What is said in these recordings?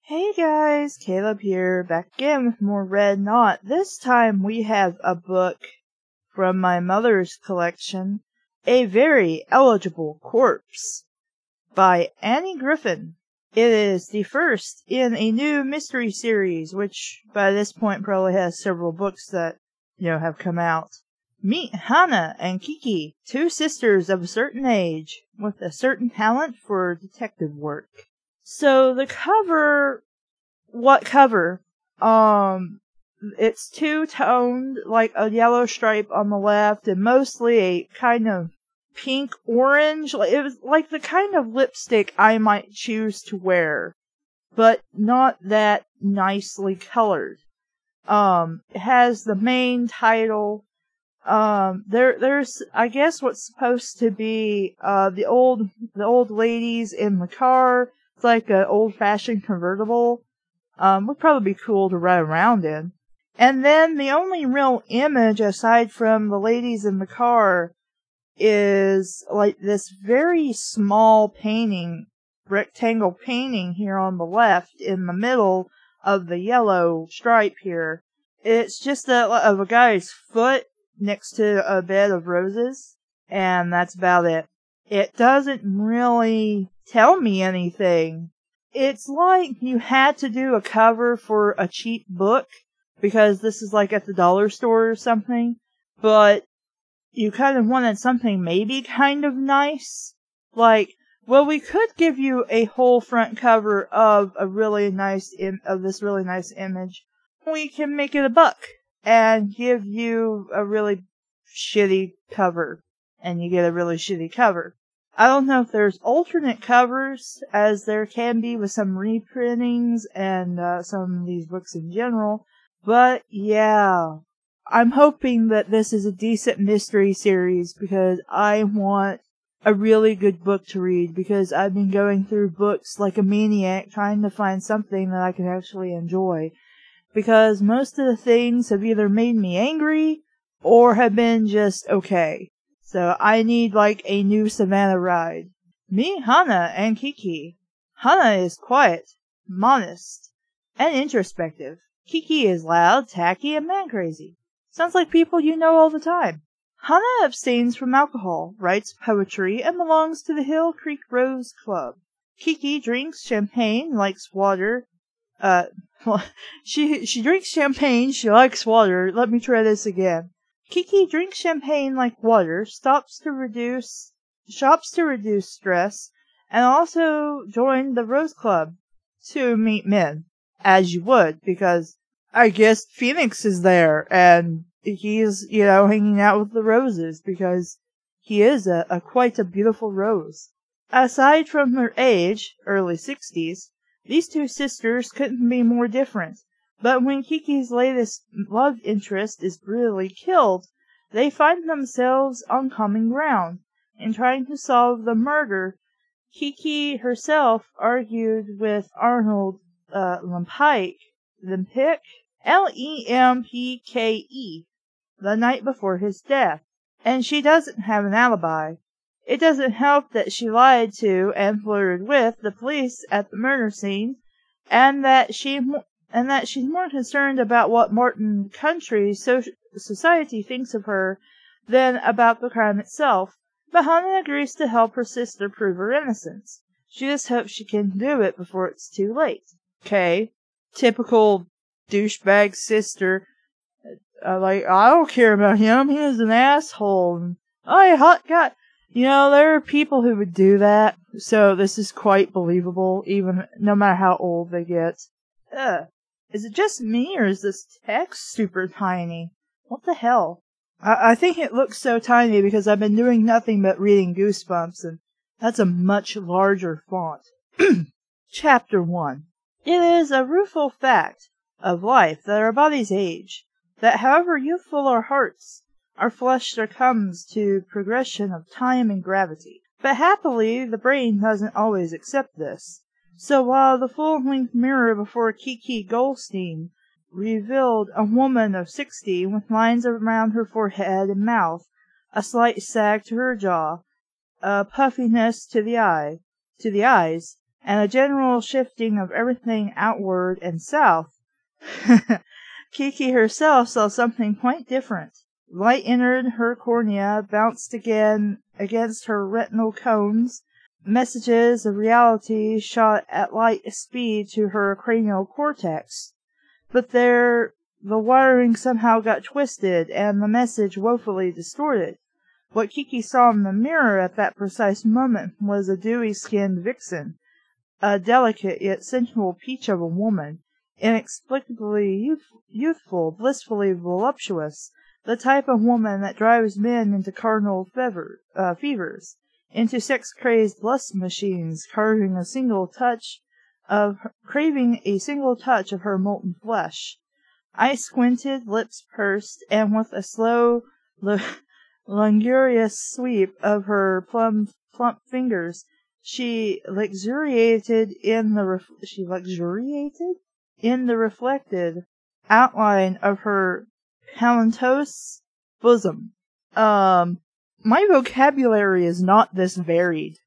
Hey guys, Caleb here, back again with more Red Knot. This time we have a book from my mother's collection, A Very Eligible Corpse, by Annie Griffin. It is the first in a new mystery series, which by this point probably has several books that, have come out. Meet Hannah and Kiki, two sisters of a certain age, with a certain talent for detective work. So the cover, what cover? It's two-toned, like a yellow stripe on the left, and mostly a kind of pink-orange. It was like the kind of lipstick I might choose to wear, but not that nicely colored. It has the main title. There's, I guess, what's supposed to be, the old ladies in the car. It's like an old-fashioned convertible. Would probably be cool to ride around in. And then the only real image aside from the ladies in the car is like this very small painting, rectangle painting here on the left in the middle of the yellow stripe here. It's just of a guy's foot next to a bed of roses, and that's about it. It doesn't really tell me anything. It's like you had to do a cover for a cheap book, because this is like at the dollar store or something, but you kind of wanted something maybe kind of nice. Like, well, we could give you a whole front cover of a really nice of this really nice image. We can make it $1 and give you a really shitty cover, and you get a really shitty cover. I don't know if there's alternate covers, as there can be with some reprintings and some of these books in general, but yeah, I'm hoping that this is a decent mystery series because I want a really good book to read, because I've been going through books like a maniac trying to find something that I can actually enjoy, because most of the things have either made me angry or have been just okay. So I need like a new Savannah ride. Meet Hannah and Kiki. Hannah is quiet, modest, and introspective. Kiki is loud, tacky, and man-crazy. Sounds like people you know all the time. Hannah abstains from alcohol, writes poetry, and belongs to the Hill Creek Rose Club. Kiki drinks champagne, likes water. She drinks champagne, she likes water. Let me try this again. Kiki drinks champagne like water, shops to reduce stress, and also joined the Rose Club to meet men, as you would, because I guess Phoenix is there, and he's, hanging out with the roses, because he is quite a beautiful rose. Aside from her age, early 60s, these two sisters couldn't be more different. But when Kiki's latest love interest is brutally killed, they find themselves on common ground. In trying to solve the murder, Kiki herself argued with Arnold Lempike, Lempke, the night before his death, and she doesn't have an alibi. It doesn't help that she lied to and flirted with the police at the murder scene, and that she's more concerned about what Morton Country society thinks of her than about the crime itself. But Hannah agrees to help her sister prove her innocence. She just hopes she can do it before it's too late. Okay, typical douchebag sister. I don't care about him. He is an asshole. Oh, hot guy. There are people who would do that, so this is quite believable, even no matter how old they get. Is it just me, or is this text super tiny? What the hell? I think it looks so tiny because I've been doing nothing but reading Goosebumps, and that's a much larger font. Chapter 1. It is a rueful fact of life that our bodies age, that however youthful our hearts, our flesh succumbs to progression of time and gravity. But happily the brain doesn't always accept this. So while the full-length mirror before Kiki Goldstein revealed a woman of 60 with lines around her forehead and mouth, a slight sag to her jaw, a puffiness to the eyes, and a general shifting of everything outward and south, Kiki herself saw something quite different. Light entered her cornea, bounced again against her retinal cones. Messages of reality shot at light speed to her cranial cortex. But there, the wiring somehow got twisted, and the message woefully distorted. What Kiki saw in the mirror at that precise moment was a dewy-skinned vixen, a delicate yet sensual peach of a woman, inexplicably youthful, blissfully voluptuous, the type of woman that drives men into carnal fevers, into sex-crazed lust machines, craving a single touch of her molten flesh. Eyes squinted, lips pursed, and with a slow, languorous sweep of her plump fingers, she luxuriated in the reflected outline of her paleantous bosom. My vocabulary is not this varied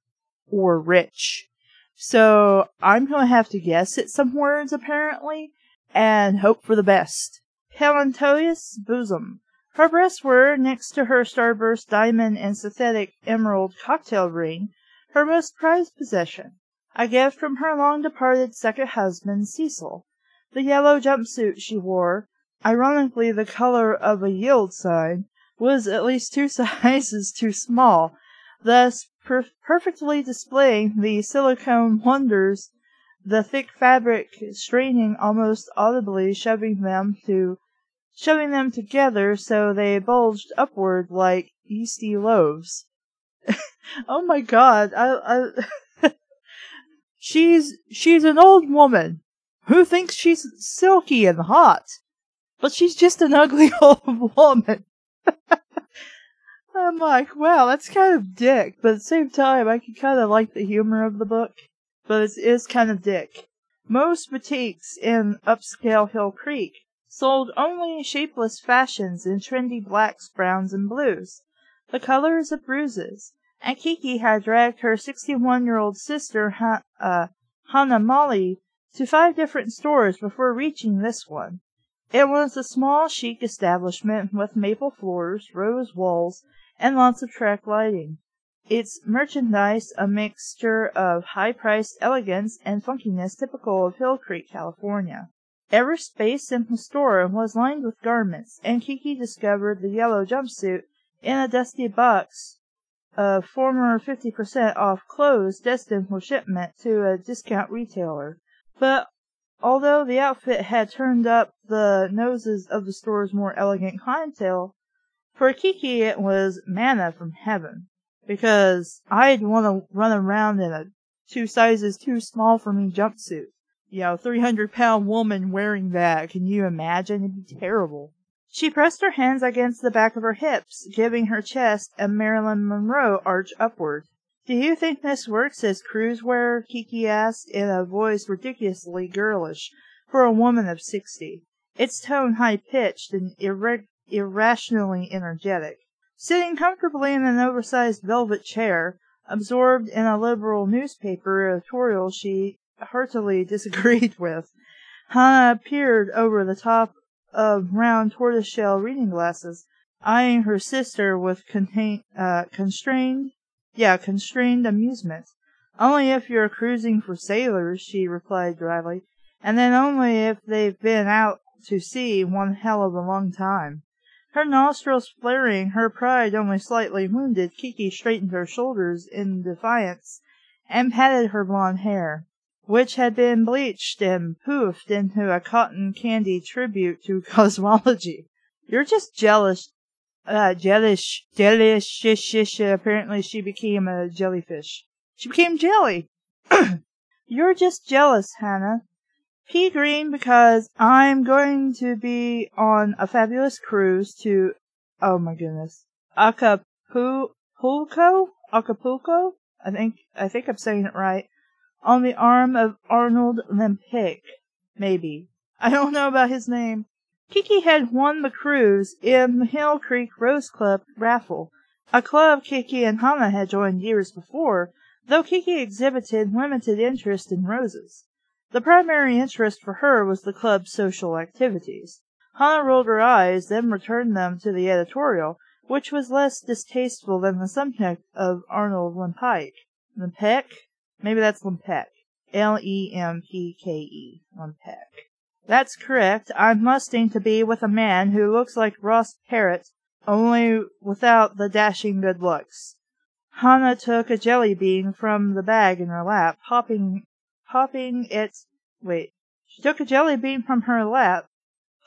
or rich, so I'm going to have to guess at some words apparently, and hope for the best. Paleantous bosom. Her breasts were, next to her starburst diamond and synthetic emerald cocktail ring, her most prized possession, a gift from her long-departed second husband, Cecil. The yellow jumpsuit she wore, ironically the color of a yield sign, was at least 2 sizes too small, thus perfectly displaying the silicone wonders, the thick fabric straining almost audibly, shoving them together so they bulged upward like yeasty loaves. Oh my god, she's an old woman who thinks she's silky and hot, but she's just an ugly old woman. I'm like, wow, that's kind of dick, but at the same time, I can kind of like the humor of the book, but it is kind of dick. Most boutiques in upscale Hill Creek sold only shapeless fashions in trendy blacks, browns, and blues, the colors of bruises, and Kiki had dragged her 61-year-old sister, Hannah Molly, to 5 different stores before reaching this one. It was a small, chic establishment with maple floors, rose walls, and lots of track lighting. Its merchandise a mixture of high-priced elegance and funkiness typical of Hill Creek, California. Every space in the store was lined with garments, and Kiki discovered the yellow jumpsuit in a dusty box of former 50% off clothes destined for shipment to a discount retailer. But although the outfit had turned up the noses of the store's more elegant clientele, for Kiki it was manna from heaven, because I'd want to run around in a 2 sizes too small for me jumpsuit. 300-pound woman wearing that. Can you imagine? It'd be terrible. She pressed her hands against the back of her hips, giving her chest a Marilyn Monroe arch upward. "Do you think this works as cruise wear?" Kiki asked, in a voice ridiculously girlish for a woman of 60, its tone high-pitched and irrationally energetic. Sitting comfortably in an oversized velvet chair, absorbed in a liberal newspaper editorial she heartily disagreed with, Hannah peered over the top of round tortoiseshell reading glasses, eyeing her sister with constrained amusement. "Only if you're cruising for sailors," she replied dryly, "and then only if they've been out to sea one hell of a long time." Her nostrils flaring, her pride only slightly wounded, Kiki straightened her shoulders in defiance and patted her blonde hair, which had been bleached and poofed into a cotton candy tribute to cosmology. "You're just jealous." Apparently she became a jellyfish. She became jelly. "You're just jealous, Hannah. Pea green because I'm going to be on a fabulous cruise to, oh my goodness, Acapulco? Acapulco? I think I'm saying it right. On the arm of Arnold Lempic. Maybe. I don't know about his name. Kiki had won the cruise in the Hill Creek Rose Club raffle, a club Kiki and Hana had joined years before, though Kiki exhibited limited interest in roses. The primary interest for her was the club's social activities. Hana rolled her eyes, then returned them to the editorial, which was less distasteful than the subject of Arnold Lempic. Lempic? Maybe that's Lempeke. Lempke. Lempeke. That's correct. I'm lusting to be with a man who looks like Ross Parrott, only without the dashing good looks. Hana took a jelly bean from the bag in her lap, She took a jelly bean from her lap,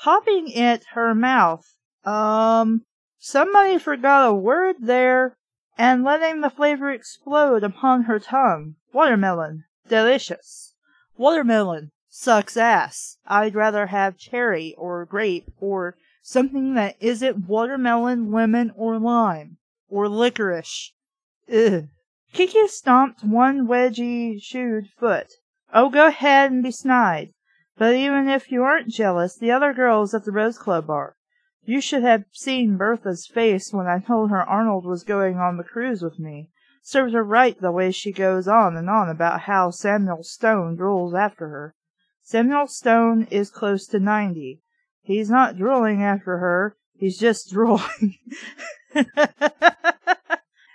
popping it her mouth. Somebody forgot a word there, and letting the flavor explode upon her tongue. Watermelon. Delicious. Watermelon. Sucks ass. I'd rather have cherry or grape or something that isn't watermelon, lemon, or lime. Or licorice. Ugh. Kiki stomped one wedgie-shoed foot. Oh, go ahead and be snide. But even if you aren't jealous, the other girls at the Rose Club are. You should have seen Bertha's face when I told her Arnold was going on the cruise with me. Serves her right the way she goes on and on about how Samuel Stone drools after her. Samuel Stone is close to 90. He's not drooling after her. He's just drooling.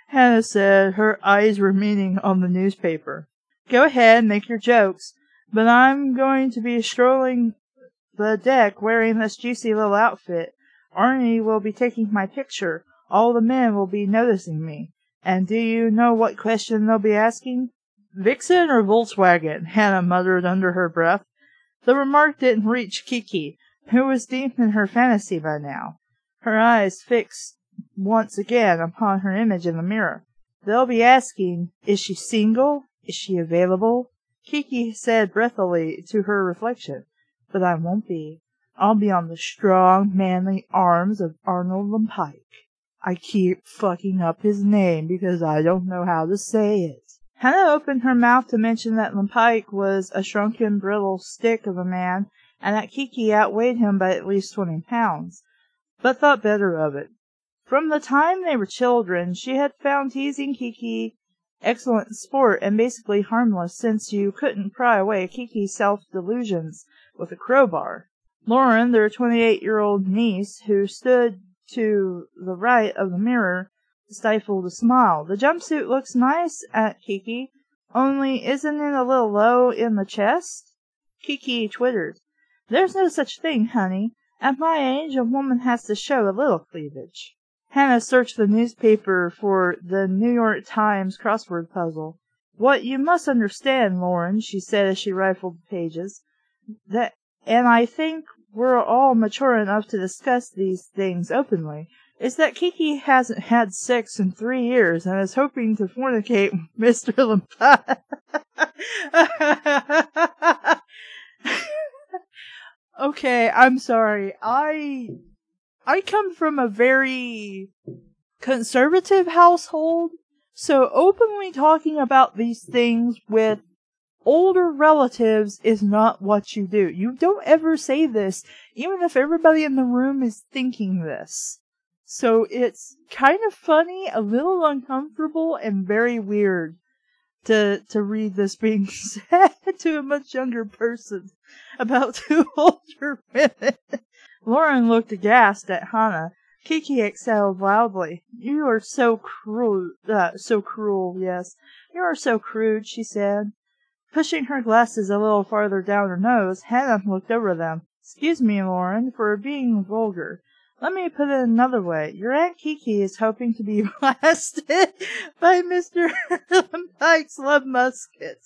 Hannah said, her eyes remaining on the newspaper. Go ahead, make your jokes, but I'm going to be strolling the deck wearing this juicy little outfit. Arnie will be taking my picture. All the men will be noticing me. And do you know what question they'll be asking? Vixen or Volkswagen? Hannah muttered under her breath. The remark didn't reach Kiki, who was deep in her fantasy by now, her eyes fixed once again upon her image in the mirror. They'll be asking, is she single? Is she available? Kiki said breathily to her reflection, but I won't be. I'll be on the strong, manly arms of Arnold Lempic. I keep fucking up his name because I don't know how to say it. Hannah opened her mouth to mention that Lempic was a shrunken, brittle stick of a man, and that Kiki outweighed him by at least 20 pounds, but thought better of it. From the time they were children, she had found teasing Kiki excellent sport and basically harmless, since you couldn't pry away Kiki's self-delusions with a crowbar. Lauren, their 28-year-old niece, who stood to the right of the mirror, stifled a smile. The jumpsuit looks nice at Kiki, only isn't it a little low in the chest? Kiki twittered. There's no such thing, honey. At my age, a woman has to show a little cleavage. Hannah searched the newspaper for the New York Times crossword puzzle. What you must understand, Lauren, she said as she rifled the pages, and I think we're all mature enough to discuss these things openly, is that Kiki hasn't had sex in 3 years and is hoping to fornicate with Mr. Lempic. Okay, I'm sorry. I come from a very conservative household, so openly talking about these things with older relatives is not what you do. You don't ever say this, even if everybody in the room is thinking this. So it's kind of funny, a little uncomfortable, and very weird to read this being said to a much younger person about 2 older women. Lauren looked aghast at Hannah. Kiki exhaled loudly. You are so cruel, yes. You are so crude, she said. Pushing her glasses a little farther down her nose, Hannah looked over them. Excuse me, Lauren, for being vulgar. Let me put it another way. Your Aunt Kiki is hoping to be blasted by Mr. Lempic's love musket.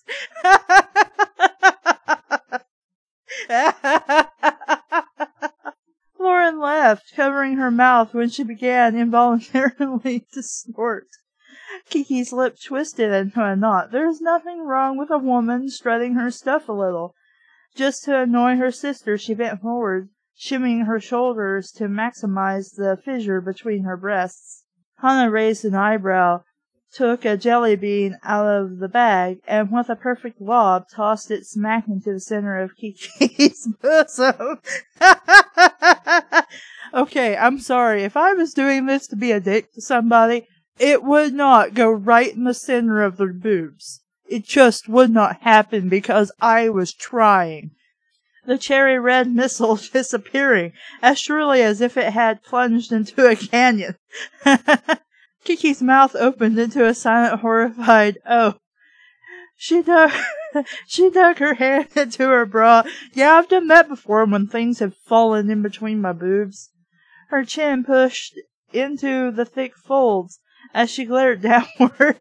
Lauren laughed, covering her mouth when she began involuntarily to snort. Kiki's lip twisted into a knot. There's nothing wrong with a woman strutting her stuff a little. Just to annoy her sister, she bent forward, shimmying her shoulders to maximize the fissure between her breasts. Hannah raised an eyebrow, took a jelly bean out of the bag, and with a perfect lob tossed it smack into the center of Kiki's bosom. Okay, I'm sorry. If I was doing this to be a dick to somebody, it would not go right in the center of their boobs. It just would not happen because I was trying. The cherry red missile disappearing as surely as if it had plunged into a canyon. Kiki's mouth opened into a silent, horrified "oh." She dug her hand into her bra. Yeah, I've done that before when things have fallen in between my boobs. Her chin pushed into the thick folds as she glared downward.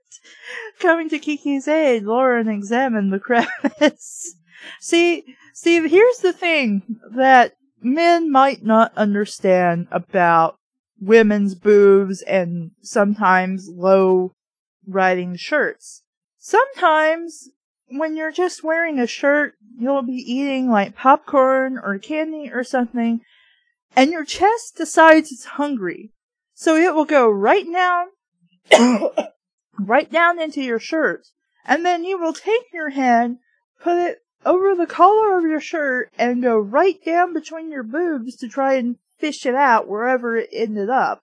Coming to Kiki's aid, Lauren examined the crevice. See, here's the thing that men might not understand about women's boobs and sometimes low-riding shirts. Sometimes, when you're just wearing a shirt, you'll be eating like popcorn or candy or something, and your chest decides it's hungry. So it will go right down, right down into your shirt, and then you will take your hand, put it over the collar of your shirt, and go right down between your boobs to try and fish it out wherever it ended up.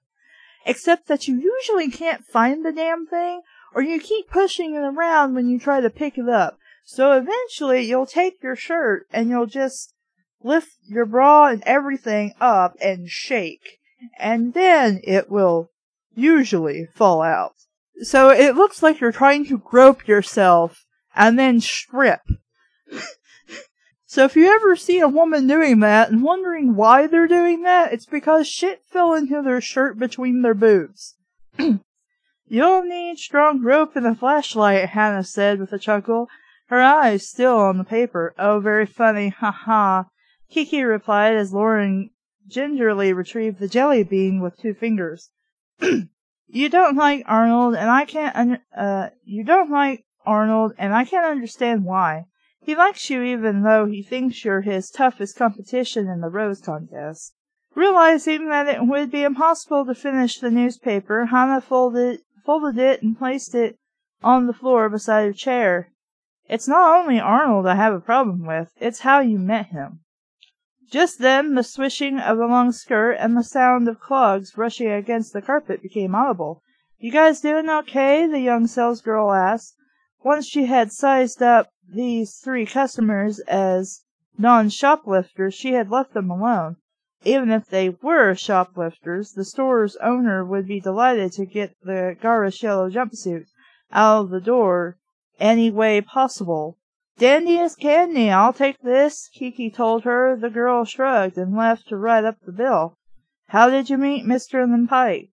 Except that you usually can't find the damn thing, or you keep pushing it around when you try to pick it up. So eventually you'll take your shirt and you'll just lift your bra and everything up and shake. And then it will usually fall out. So it looks like you're trying to grope yourself and then strip. So if you ever see a woman doing that and wondering why they're doing that, it's because shit fell into their shirt between their boobs. You'll need strong rope and a flashlight, Hannah said with a chuckle, her eyes still on the paper. Oh, very funny, ha, Kiki replied as Lauren gingerly retrieved the jelly bean with 2 fingers. You don't like Arnold, and I can't understand why. He likes you even though he thinks you're his toughest competition in the rose contest. Realizing that it would be impossible to finish the newspaper, Hannah folded it and placed it on the floor beside her chair. It's not only Arnold I have a problem with, it's how you met him. Just then, the swishing of a long skirt and the sound of clogs brushing against the carpet became audible. You guys doing okay? The young salesgirl asked. Once she had sized up these 3 customers as non-shoplifters, she had left them alone. Even if they were shoplifters, the store's owner would be delighted to get the garish yellow jumpsuit out of the door any way possible. Dandy as candy, I'll take this, Kiki told her. The girl shrugged and left to write up the bill. How did you meet Mr. Pike?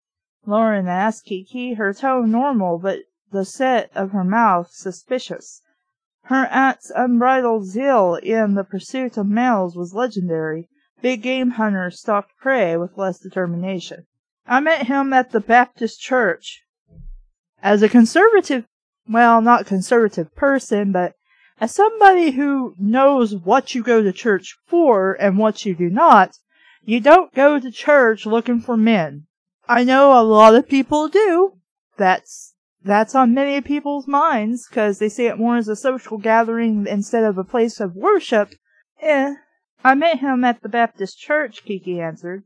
Lauren asked Kiki, her tone normal, but the set of her mouth suspicious. Her aunt's unbridled zeal in the pursuit of males was legendary. Big game hunters stalked prey with less determination. I met him at the Baptist church. As a conservative, well, not conservative person, but as somebody who knows what you go to church for and what you do not, you don't go to church looking for men. I know a lot of people do. That's on many people's minds, because they see it more as a social gathering instead of a place of worship. I met him at the Baptist church, Kiki answered.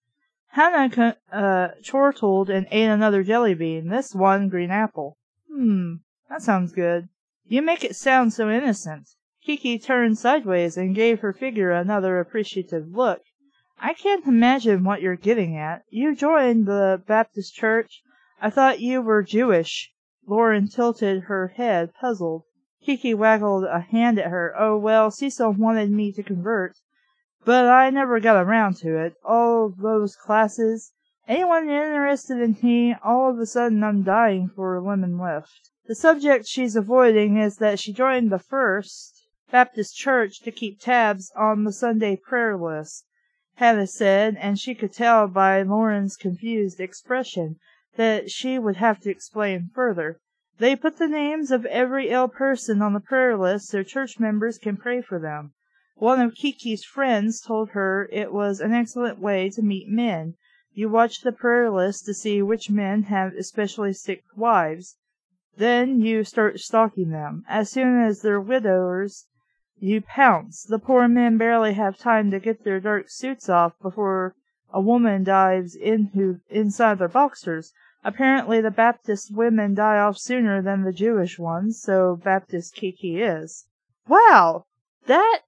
Hannah chortled and ate another jelly bean, this one green apple. That sounds good. You make it sound so innocent. Kiki turned sideways and gave her figure another appreciative look. I can't imagine what you're getting at. You joined the Baptist church. I thought you were Jewish. Lauren tilted her head, puzzled. Kiki waggled a hand at her. Oh, well, Cecil wanted me to convert, but I never got around to it. All those classes. Anyone interested in me, all of a sudden I'm dying for a lemon lift. The subject she's avoiding is that she joined the First Baptist Church to keep tabs on the Sunday prayer list, Hannah said, and she could tell by Lauren's confused expression that she would have to explain further. They put the names of every ill person on the prayer list so church members can pray for them. One of Kiki's friends told her it was an excellent way to meet men. You watch the prayer list to see which men have especially sick wives. Then you start stalking them. As soon as they're widowers, you pounce. The poor men barely have time to get their dark suits off before a woman dives inside their boxers. Apparently the Baptist women die off sooner than the Jewish ones, so Baptist Kiki is. Wow! That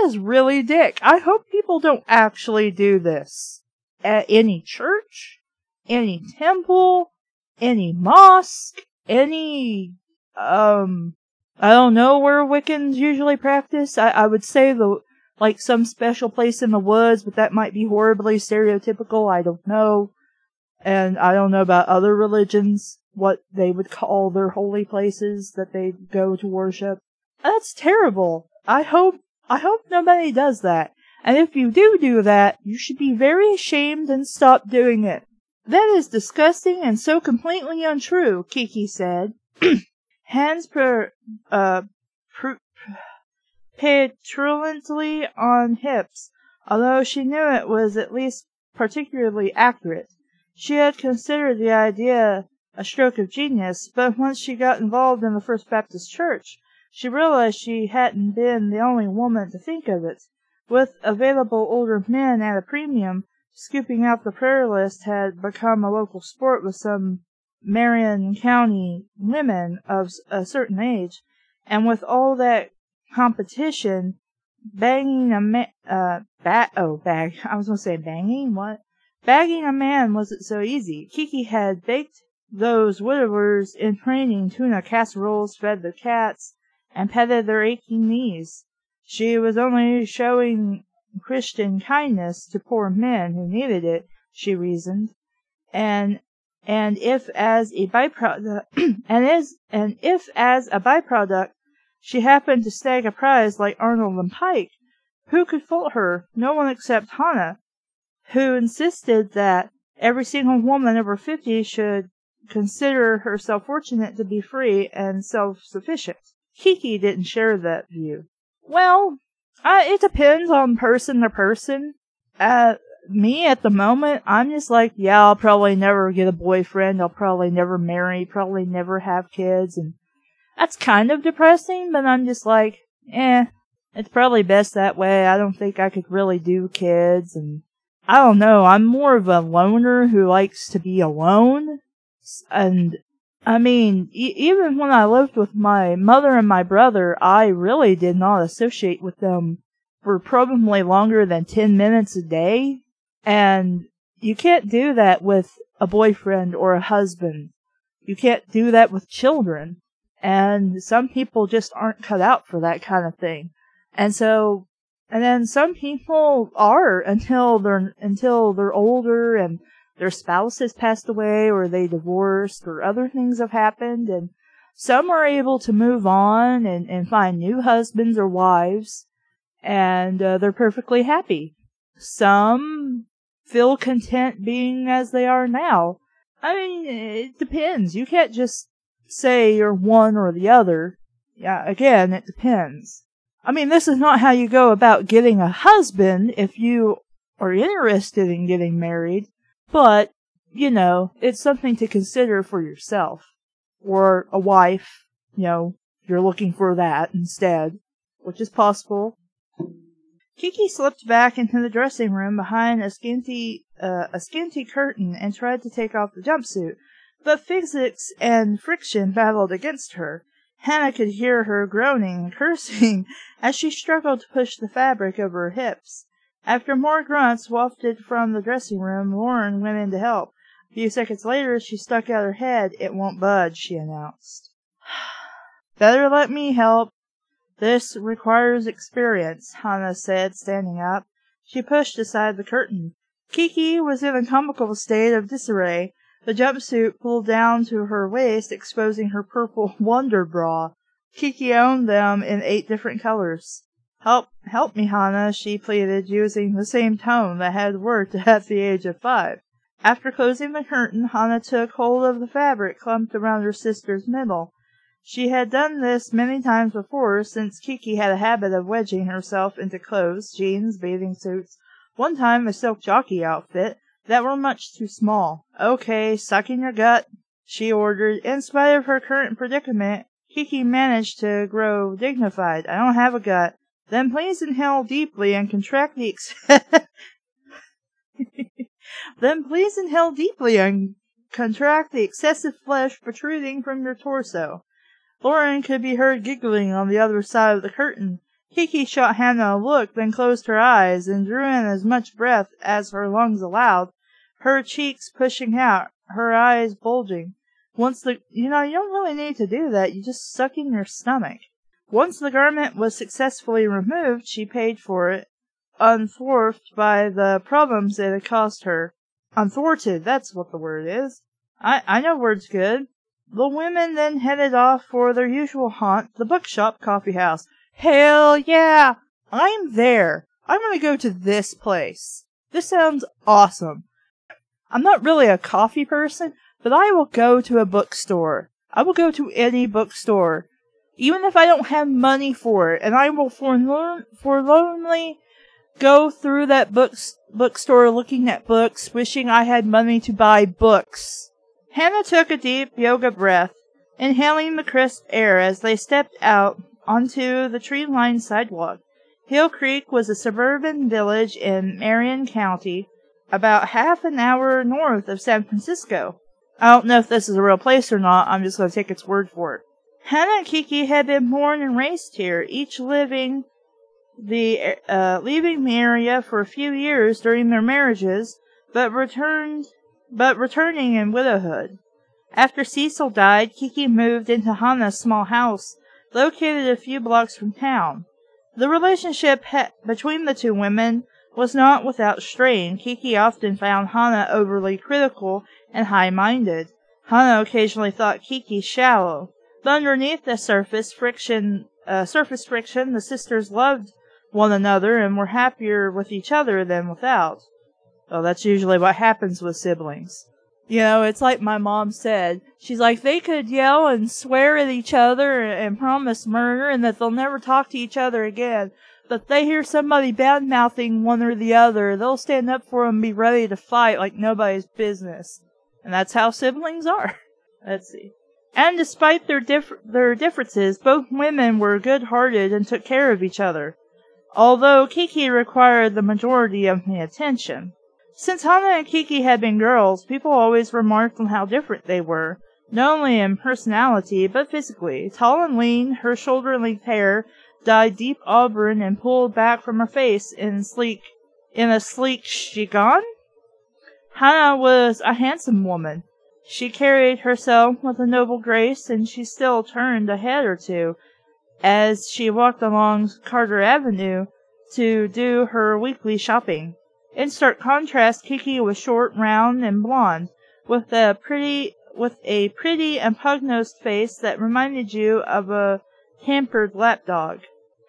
is really dick. I hope people don't actually do this. At any church, any temple, any mosque, any, I don't know where Wiccans usually practice. I would say some special place in the woods, but that might be horribly stereotypical. I don't know. And I don't know about other religions, what they would call their holy places that they go to worship. That's terrible. I hope nobody does that. And if you do that, you should be very ashamed and stop doing it. That is disgusting and so completely untrue, Kiki said. Hands petulantly on hips, although she knew it was at least particularly accurate. She had considered the idea a stroke of genius, but once she got involved in the First Baptist Church, she realized she hadn't been the only woman to think of it. With available older men at a premium, scooping out the prayer list had become a local sport with some Marion County women of a certain age, and with all that competition, bagging a man wasn't so easy. Kiki had baked those widowers in training tuna casseroles, fed the cats, and petted their aching knees. She was only showing Christian kindness to poor men who needed it, she reasoned, and if as a byproduct she happened to snag a prize like Arnold and Pike, who could fault her? No one except Hannah, who insisted that every single woman over 50 should consider herself fortunate to be free and self-sufficient. Kiki didn't share that view. Well, it depends on person to person. Me, at the moment, I'm just like, yeah, I'll probably never get a boyfriend, I'll probably never marry, probably never have kids, and that's kind of depressing, but I'm just like, it's probably best that way. I don't think I could really do kids, and I don't know, I'm more of a loner who likes to be alone, and I mean, even when I lived with my mother and my brother, I really did not associate with them for probably longer than 10 minutes a day. And you can't do that with a boyfriend or a husband. You can't do that with children. And some people just aren't cut out for that kind of thing. And then some people are until they're older and their spouse has passed away or they divorced or other things have happened, and some are able to move on and find new husbands or wives, and they're perfectly happy. Some feel content being as they are now. I mean, it depends. You can't just say you're one or the other. Yeah, again, it depends. I mean, this is not how you go about getting a husband if you are interested in getting married. But, it's something to consider for yourself. Or a wife, if you're looking for that instead, which is possible. Kiki slipped back into the dressing room behind a scanty curtain and tried to take off the jumpsuit, but physics and friction battled against her. Hannah could hear her groaning and cursing as she struggled to push the fabric over her hips. After more grunts wafted from the dressing room, Lauren went in to help. A few seconds later, she stuck out her head. "It won't budge," she announced. "Better let me help. This requires experience," Hannah said, standing up. She pushed aside the curtain. Kiki was in a comical state of disarray. The jumpsuit pulled down to her waist, exposing her purple wonder bra. Kiki owned them in 8 different colors. Help me, Hannah," she pleaded, using the same tone that had worked at the age of 5. After closing the curtain, Hannah took hold of the fabric clumped around her sister's middle. She had done this many times before, since Kiki had a habit of wedging herself into clothes, jeans, bathing suits, one time a silk jockey outfit, that were much too small. "Okay, suck in your gut," she ordered. In spite of her current predicament, Kiki managed to grow dignified. "I don't have a gut." "Then please inhale deeply and contract the excessive flesh protruding from your torso." Lauren could be heard giggling on the other side of the curtain. Kiki shot Hannah a look, then closed her eyes and drew in as much breath as her lungs allowed, her cheeks pushing out, her eyes bulging. You don't really need to do that, you just suck in your stomach. Once the garment was successfully removed, she paid for it, unthwarted by the problems it had cost her. Unthwarted, that's what the word is. I know words good. The women then headed off for their usual haunt, the bookshop coffee house. Hell yeah! I'm there. I'm gonna go to this place. This sounds awesome. I'm not really a coffee person, but I will go to a bookstore. I will go to any bookstore, even if I don't have money for it, and I will forlornly go through that bookstore looking at books, wishing I had money to buy books. Hannah took a deep yoga breath, inhaling the crisp air as they stepped out onto the tree-lined sidewalk. Hill Creek was a suburban village in Marion County, about half an hour north of San Francisco. I don't know if this is a real place or not, I'm just going to take its word for it. Hannah and Kiki had been born and raised here, each leaving the area for a few years during their marriages, but returning in widowhood. After Cecil died, Kiki moved into Hannah's small house, located a few blocks from town. The relationship between the two women was not without strain. Kiki often found Hannah overly critical and high-minded. Hannah occasionally thought Kiki shallow, but underneath the surface friction, the sisters loved one another and were happier with each other than without. Well, that's usually what happens with siblings. It's like my mom said. She's like, they could yell and swear at each other and promise murder and that they'll never talk to each other again. But if they hear somebody bad-mouthing one or the other, they'll stand up for them and be ready to fight like nobody's business. And that's how siblings are. Let's see. And despite their differences, both women were good-hearted and took care of each other, although Kiki required the majority of the attention. Since Hannah and Kiki had been girls, people always remarked on how different they were, not only in personality, but physically. Tall and lean, her shoulder-length hair dyed deep auburn and pulled back from her face in a sleek chignon. Hannah was a handsome woman. She carried herself with a noble grace, and she still turned a head or two as she walked along Carter Avenue to do her weekly shopping. In stark contrast, Kiki was short, round, and blonde, with a pretty and pug-nosed face that reminded you of a pampered lapdog.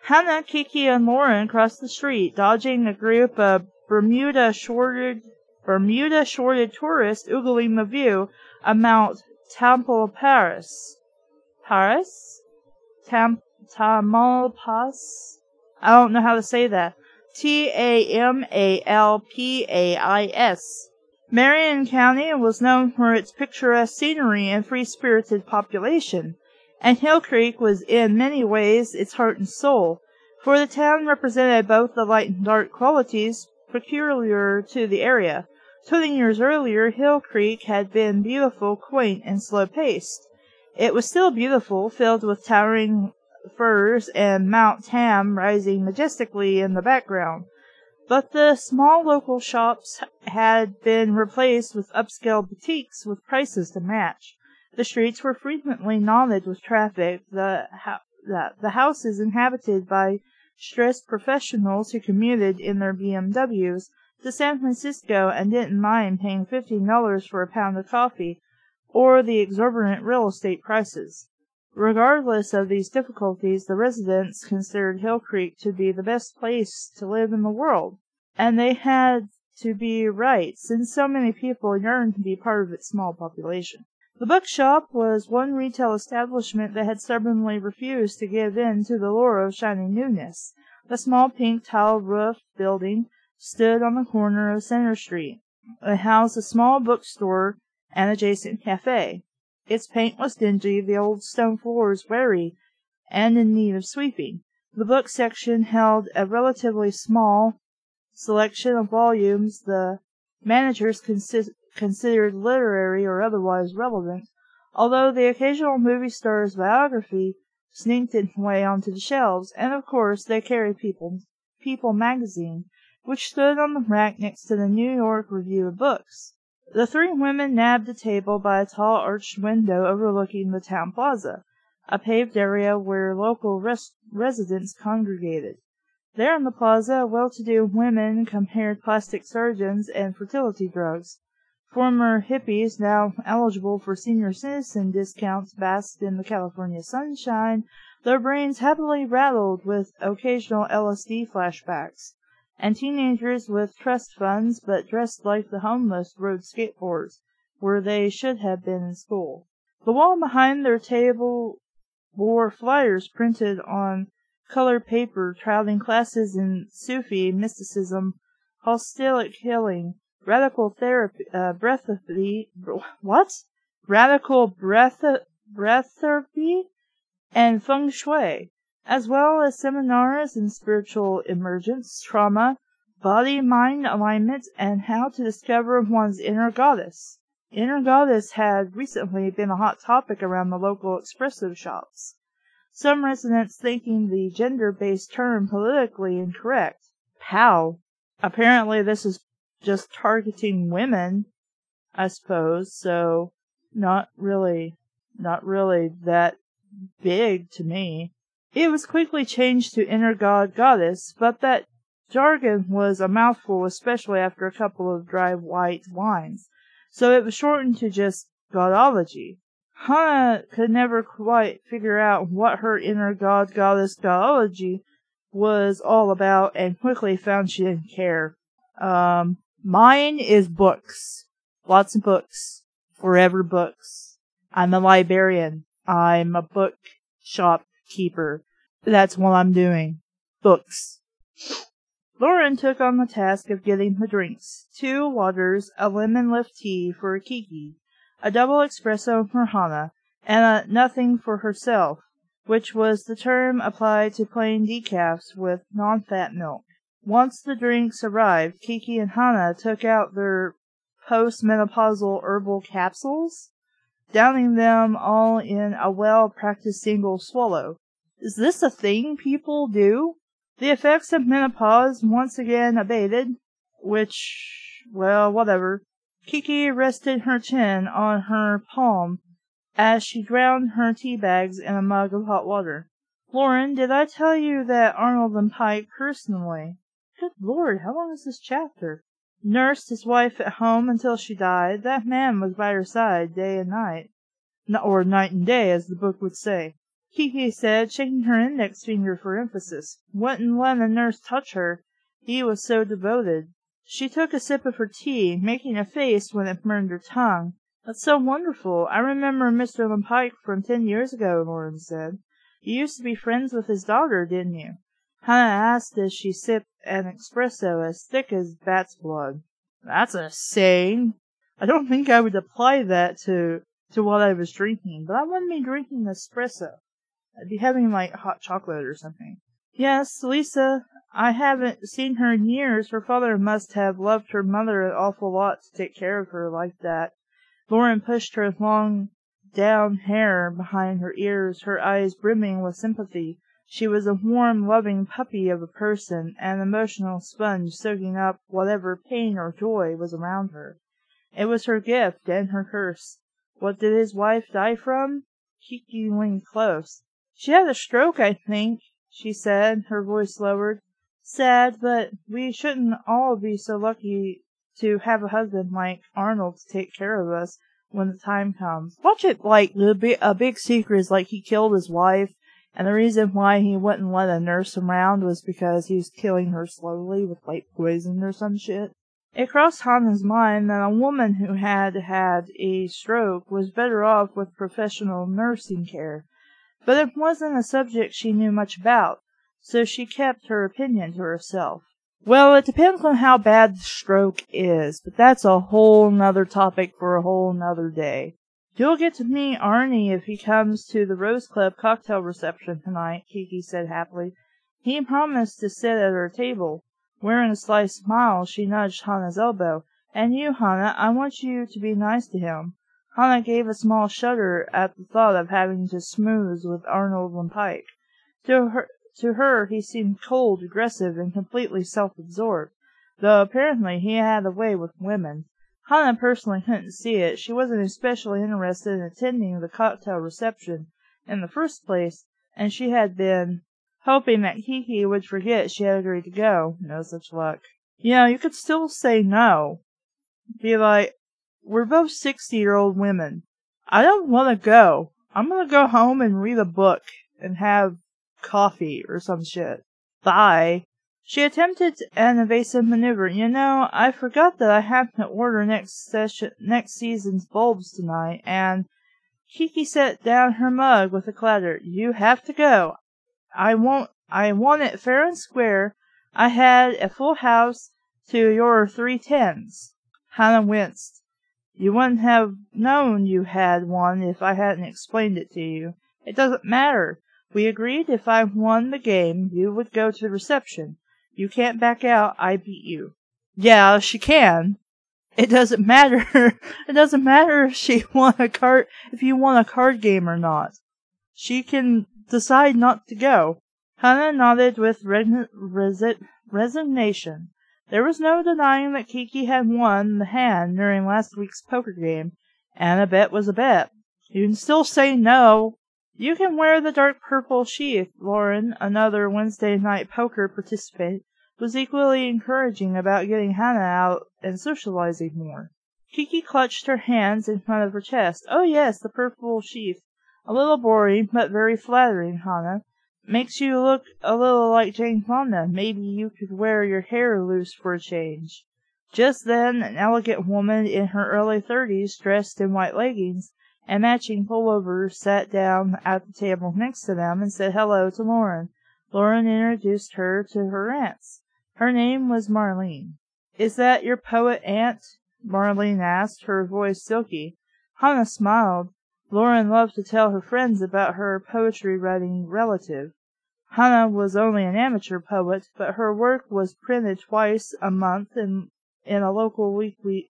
Hannah, Kiki, and Lauren crossed the street, dodging a group of Bermuda-shorted tourists oogling the view of Mount Tamalpais. Tamalpais? I don't know how to say that. Tamalpais. Marion County was known for its picturesque scenery and free-spirited population, and Hill Creek was in many ways its heart and soul, for the town represented both the light and dark qualities peculiar to the area. 20 years earlier, Hill Creek had been beautiful, quaint, and slow-paced. It was still beautiful, filled with towering firs and Mount Tam rising majestically in the background. But the small local shops had been replaced with upscale boutiques with prices to match. The streets were frequently knotted with traffic, the houses inhabited by stressed professionals who commuted in their BMWs to San Francisco and didn't mind paying $15 for a pound of coffee, or the exorbitant real estate prices. Regardless of these difficulties, the residents considered Hill Creek to be the best place to live in the world, and they had to be right, since so many people yearned to be part of its small population. The bookshop was one retail establishment that had stubbornly refused to give in to the lure of shining newness. The small pink tile-roofed building stood on the corner of Center Street. It housed a small bookstore and adjacent cafe. Its paint was dingy, the old stone floors weary and in need of sweeping. The book section held a relatively small selection of volumes the managers considered literary or otherwise relevant, although the occasional movie star's biography sneaked its way onto the shelves, and of course they carried People magazine, which stood on the rack next to the New York Review of Books. The three women nabbed a table by a tall arched window overlooking the town plaza, a paved area where local residents congregated. There in the plaza, well-to-do women compared plastic surgeons and fertility drugs. Former hippies, now eligible for senior citizen discounts, basked in the California sunshine, their brains happily rattled with occasional LSD flashbacks. And teenagers with trust funds but dressed like the homeless rode skateboards, where they should have been in school. The wall behind their table bore flyers printed on colored paper touting classes in Sufi mysticism, holistic healing, radical therapy, radical breath therapy, and feng shui, as well as seminars in spiritual emergence, trauma, body-mind alignment, and how to discover one's inner goddess. Inner goddess had recently been a hot topic around the local espresso shops. Some residents thinking the gender-based term politically incorrect. How? Apparently this is just targeting women, I suppose, so not really that big to me. It was quickly changed to inner goddess, but that jargon was a mouthful, especially after a couple of dry white wines, so it was shortened to just godology. Hannah could never quite figure out what her inner goddess godology was all about, and quickly found she didn't care. Mine is books. Lots of books. Forever books. I'm a librarian. I'm a book shopkeeper. That's what I'm doing. Books. Lauren took on the task of getting the drinks. 2 waters, a lemon lift tea for Kiki, a double espresso for Hannah, and a nothing for herself, which was the term applied to plain decafs with non-fat milk. Once the drinks arrived, Kiki and Hannah took out their post-menopausal herbal capsules, downing them all in a well-practiced single swallow. Is this a thing people do? The effects of menopause once again abated, which, well, whatever. Kiki rested her chin on her palm as she drowned her tea bags in a mug of hot water. Lauren, did I tell you that Arnold and Pike personally? Good Lord, how long is this chapter? Nursed his wife at home until she died. That man was by her side day and night. Or night and day, as the book would say. Kiki said, shaking her index finger for emphasis. Wouldn't let a nurse touch her. He was so devoted. She took a sip of her tea, making a face when it burned her tongue. That's so wonderful. I remember Mr. Pike from 10 years ago, Lauren said. You used to be friends with his daughter, didn't you? Hannah asked as she sipped an espresso as thick as bat's blood. That's a saying. I don't think I would apply that to what I was drinking, but I wouldn't be drinking espresso. I'd be having, like, hot chocolate or something. Yes, Lisa, I haven't seen her in years. Her father must have loved her mother an awful lot to take care of her like that. Lauren pushed her long down hair behind her ears, her eyes brimming with sympathy. She was a warm, loving puppy of a person, an emotional sponge soaking up whatever pain or joy was around her. It was her gift and her curse. What did his wife die from? Kiki leaned close. She had a stroke, I think, she said, her voice lowered. Sad, but we shouldn't all be so lucky to have a husband like Arnold to take care of us when the time comes. Watch it like a big secret is like he killed his wife, and the reason why he wouldn't let a nurse around was because he was killing her slowly with like poison or some shit. It crossed Hannah's mind that a woman who had had a stroke was better off with professional nursing care, but it wasn't a subject she knew much about, so she kept her opinion to herself. Well, it depends on how bad the stroke is, but that's a whole nother topic for a whole nother day. You'll get to meet Arnie if he comes to the Rose Club cocktail reception tonight, Kiki said happily. He promised to sit at her table. Wearing a sly smile, she nudged Hannah's elbow. And you, Hannah, I want you to be nice to him. Hannah gave a small shudder at the thought of having to smooth with Arnold and Pike. To her, he seemed cold, aggressive, and completely self-absorbed, though apparently he had a way with women. Hannah personally couldn't see it. She wasn't especially interested in attending the cocktail reception in the first place, and she had been hoping that Kiki would forget she had agreed to go. No such luck. You could still say no. Be like, we're both 60-year-old women. I don't want to go. I'm going to go home and read a book and have coffee or some shit. Bye. She attempted an evasive maneuver. I forgot that I have to order next season's bulbs tonight, and Kiki set down her mug with a clatter. You have to go. I want it fair and square. I had a full house to your 310s. Hannah winced. You wouldn't have known you had one if I hadn't explained it to you. It doesn't matter. We agreed if I won the game, you would go to the reception. You can't back out. I beat you. Yeah, she can. It doesn't matter. It doesn't matter if you won a card game or not. She can decide not to go. Hannah nodded with resignation. There was no denying that Kiki had won the hand during last week's poker game, and a bet was a bet. You can still say no. You can wear the dark purple sheath. Lauren, another Wednesday night poker participant, was equally encouraging about getting Hannah out and socializing more. Kiki clutched her hands in front of her chest. Oh yes, the purple sheath. A little boring, but very flattering, Hannah. Makes you look a little like Jane Fonda. Maybe you could wear your hair loose for a change. Just then, an elegant woman in her early 30s, dressed in white leggings and matching pullovers, sat down at the table next to them and said hello to Lauren. Lauren introduced her to her aunts. Her name was Marlene. Is that your poet aunt? Marlene asked, her voice silky. Hannah smiled. Lauren loved to tell her friends about her poetry-writing relative. Hannah was only an amateur poet, but her work was printed twice a month in a local weekly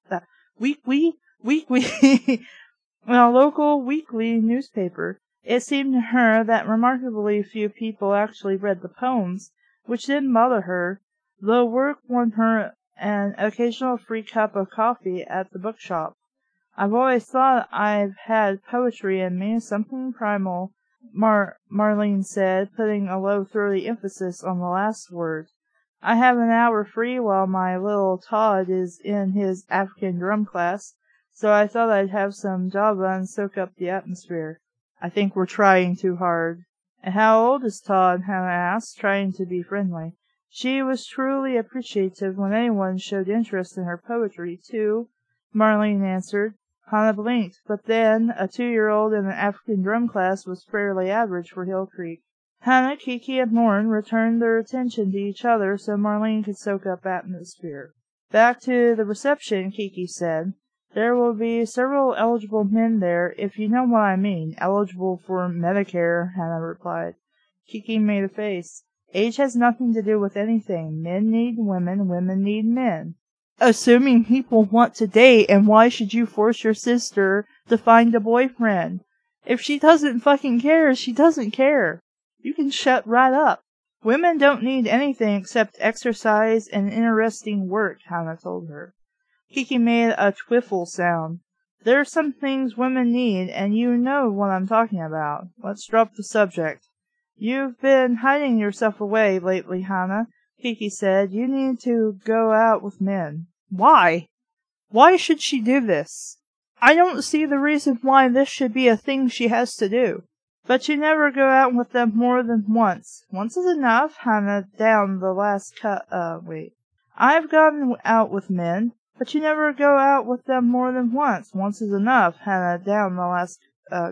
newspaper. It seemed to her that remarkably few people actually read the poems, which didn't bother her. The work won her an occasional free cup of coffee at the bookshop. I've always thought I've had poetry in me, something primal, Marlene said, putting a low, throaty emphasis on the last word. I have an hour free while my little Todd is in his African drum class, so I thought I'd have some Java and soak up the atmosphere. I think we're trying too hard. And how old is Todd? Hannah asked, trying to be friendly. She was truly appreciative when anyone showed interest in her poetry, too, Marlene answered. Hannah blinked, but then a 2-year-old in an African drum class was fairly average for Hill Creek. Hannah, Kiki, and Lauren returned their attention to each other so Marlene could soak up atmosphere. Back to the reception, Kiki said. There will be several eligible men there, if you know what I mean. Eligible for Medicare, Hannah replied. Kiki made a face. Age has nothing to do with anything. Men need women, women need men. Assuming people want to date, and why should you force your sister to find a boyfriend? If she doesn't fucking care, she doesn't care. You can shut right up. Women don't need anything except exercise and interesting work, Hannah told her. Kiki made a twiffle sound. There are some things women need, and you know what I'm talking about. Let's drop the subject. You've been hiding yourself away lately, Hannah, Kiki said. You need to go out with men. Why? Why should she do this? I don't see the reason why this should be a thing she has to do. But you never go out with them more than once. Once is enough, Hannah downed the last I've gone out with men, but you never go out with them more than once. Once is enough. Hannah downed the last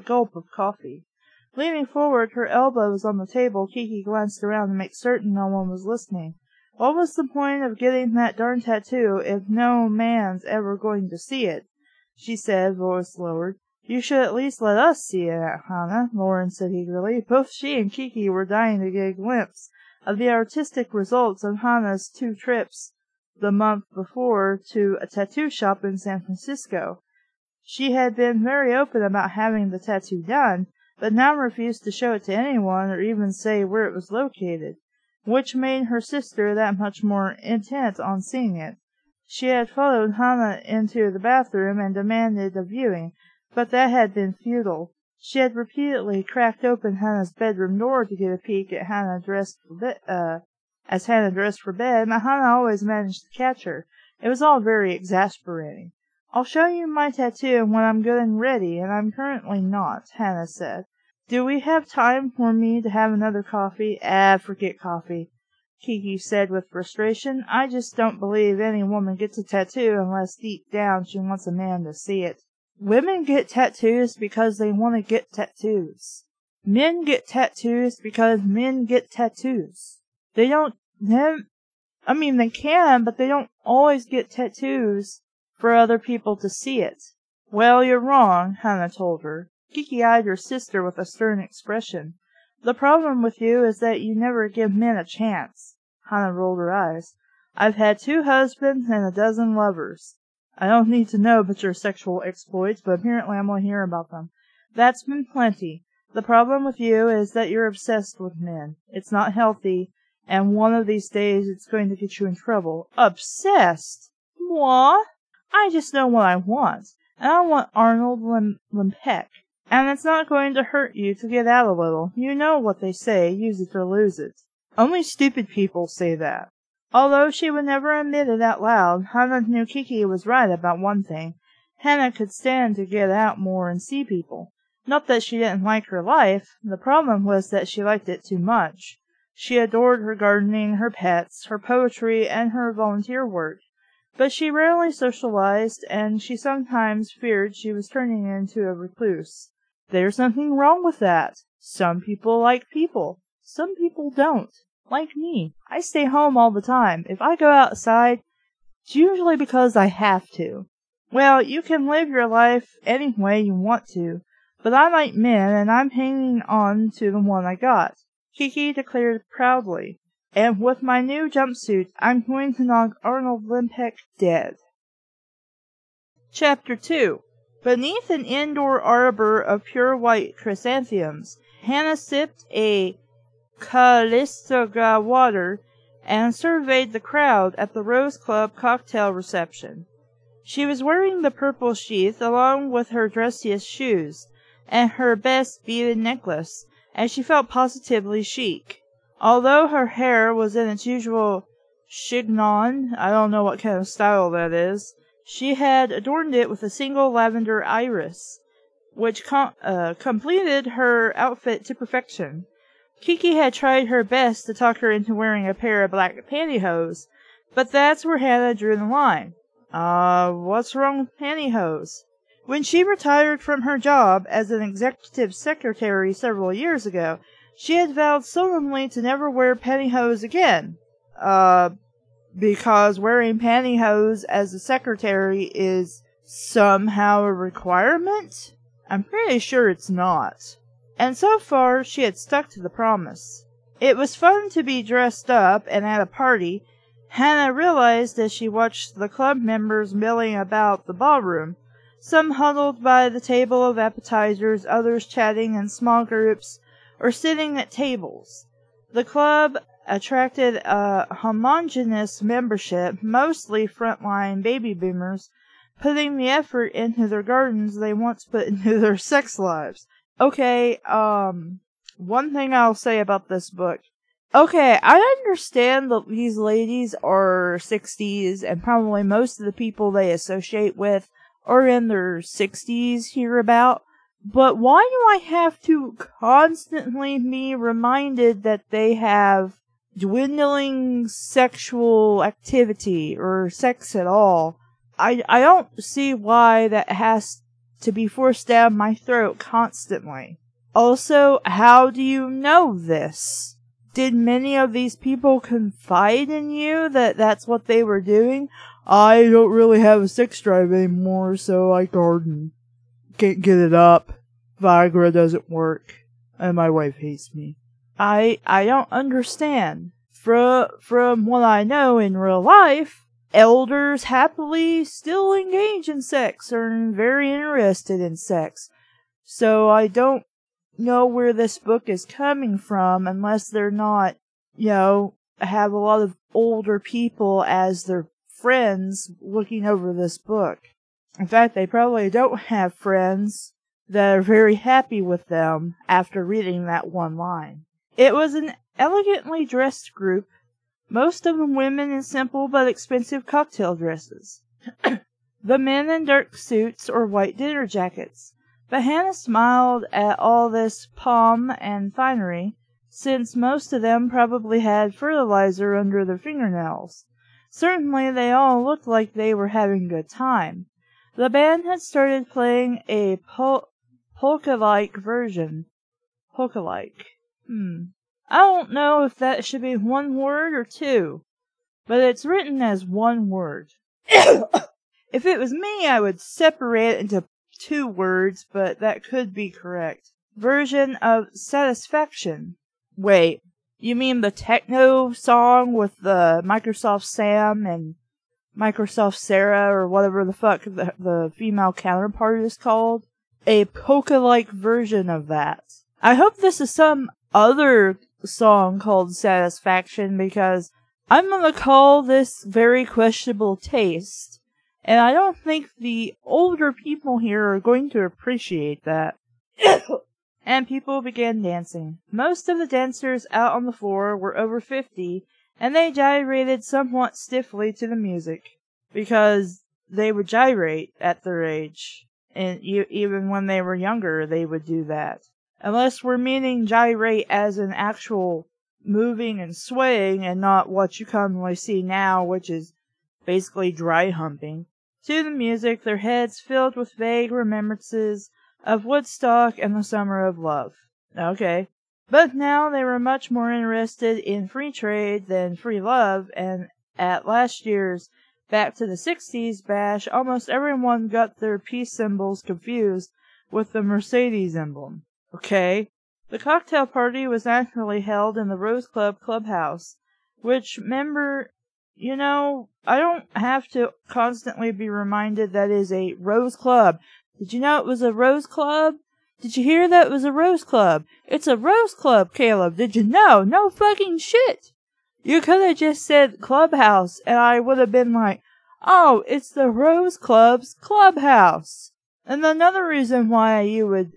gulp of coffee. Leaning forward, her elbows on the table, Kiki glanced around to make certain no one was listening. What was the point of getting that darn tattoo if no man's ever going to see it? She said, voice lowered. You should at least let us see it, Hannah, Lauren said eagerly. Both she and Kiki were dying to get a glimpse of the artistic results of Hannah's 2 trips the month before to a tattoo shop in San Francisco. She had been very open about having the tattoo done, but now refused to show it to anyone or even say where it was located, which made her sister that much more intent on seeing it. She had followed Hannah into the bathroom and demanded a viewing, but that had been futile. She had repeatedly cracked open Hannah's bedroom door to get a peek at Hannah as Hannah dressed for bed, but Hannah always managed to catch her. It was all very exasperating. I'll show you my tattoo when I'm good and ready, and I'm currently not, Hannah said. Do we have time for me to have another coffee? Forget coffee, Kiki said with frustration. I just don't believe any woman gets a tattoo unless deep down she wants a man to see it. Women get tattoos because they want to get tattoos. Men get tattoos because men get tattoos. They can, but they don't always get tattoos for other people to see it. Well, you're wrong, Hannah told her. Kiki eyed her sister with a stern expression. The problem with you is that you never give men a chance. Hannah rolled her eyes. I've had 2 husbands and a dozen lovers. I don't need to know about your sexual exploits, but apparently I'm going to hear about them. That's been plenty. The problem with you is that you're obsessed with men. It's not healthy, and one of these days it's going to get you in trouble. Obsessed? What? I just know what I want, and I want Arnold Lempeck. And it's not going to hurt you to get out a little. You know what they say, use it or lose it. Only stupid people say that. Although she would never admit it out loud, Hannah knew Kiki was right about one thing. Hannah could stand to get out more and see people. Not that she didn't like her life. The problem was that she liked it too much. She adored her gardening, her pets, her poetry, and her volunteer work. But she rarely socialized, and she sometimes feared she was turning into a recluse. There's nothing wrong with that. Some people like people. Some people don't. Like me. I stay home all the time. If I go outside, it's usually because I have to. Well, you can live your life any way you want to, but I like men, and I'm hanging on to the one I got, Kiki declared proudly. And with my new jumpsuit, I'm going to knock Arnold Lempeck dead. Chapter 2. Beneath an indoor arbor of pure white chrysanthemums, Hannah sipped a Calistoga water and surveyed the crowd at the Rose Club cocktail reception. She was wearing the purple sheath along with her dressiest shoes and her best beaded necklace, and she felt positively chic. Although her hair was in its usual chignon, I don't know what kind of style that is, she had adorned it with a single lavender iris, which completed her outfit to perfection. Kiki had tried her best to talk her into wearing a pair of black pantyhose, but that's where Hannah drew the line. What's wrong with pantyhose? When she retired from her job as an executive secretary several years ago, she had vowed solemnly to never wear pantyhose again. Because wearing pantyhose as a secretary is somehow a requirement? I'm pretty sure it's not. And so far, she had stuck to the promise. It was fun to be dressed up and at a party, Hannah realized as she watched the club members milling about the ballroom, some huddled by the table of appetizers, others chatting in small groups or sitting at tables. The club attracted a homogeneous membership, mostly frontline baby boomers, putting the effort into their gardens they once put into their sex lives. Okay, one thing I'll say about this book. Okay, I understand that these ladies are 60s, and probably most of the people they associate with are in their 60s hereabout, but why do I have to constantly be reminded that they have dwindling sexual activity or sex at all. I don't see why that has to be forced down my throat constantly. Also, how do you know this? Did many of these people confide in you that that's what they were doing? I don't really have a sex drive anymore, so I garden. Can't get it up. Viagra doesn't work. And my wife hates me. I don't understand. From what I know in real life, elders happily still engage in sex or are very interested in sex. So I don't know where this book is coming from unless they're not, have a lot of older people as their friends looking over this book. In fact, they probably don't have friends that are very happy with them after reading that one line. It was an elegantly dressed group, most of them women in simple but expensive cocktail dresses. The men in dark suits or white dinner jackets. But Hannah smiled at all this pomp and finery, since most of them probably had fertilizer under their fingernails. Certainly they all looked like they were having a good time. The band had started playing a polka-like version. Polka-like. I don't know if that should be one word or two, but it's written as one word. If it was me, I would separate it into 2 words, but that could be correct. Version of Satisfaction. Wait, you mean the techno song with the Microsoft Sam and Microsoft Sarah or whatever the fuck the female counterpart is called? A polka-like version of that. I hope this is some other song called Satisfaction, because I'm gonna call this very questionable taste. And I don't think the older people here are going to appreciate that. And people began dancing. Most of the dancers out on the floor were over 50, and they gyrated somewhat stiffly to the music, because they would gyrate at their age. And even when they were younger, they would do that. Unless we're meaning gyrate as an actual moving and swaying, and not what you commonly see now, which is basically dry humping. To the music, their heads filled with vague remembrances of Woodstock and the Summer of Love. Okay. But now they were much more interested in free trade than free love, and at last year's Back to the 60s bash, almost everyone got their peace symbols confused with the Mercedes emblem. Okay. The cocktail party was naturally held in the Rose Club clubhouse, which I don't have to constantly be reminded that is a Rose Club. Did you know it was a Rose Club? Did you hear that it was a Rose Club? It's a Rose Club, Caleb. Did you know? No fucking shit. You could have just said clubhouse, and I would have been like, oh, it's the Rose Club's clubhouse. And another reason why you would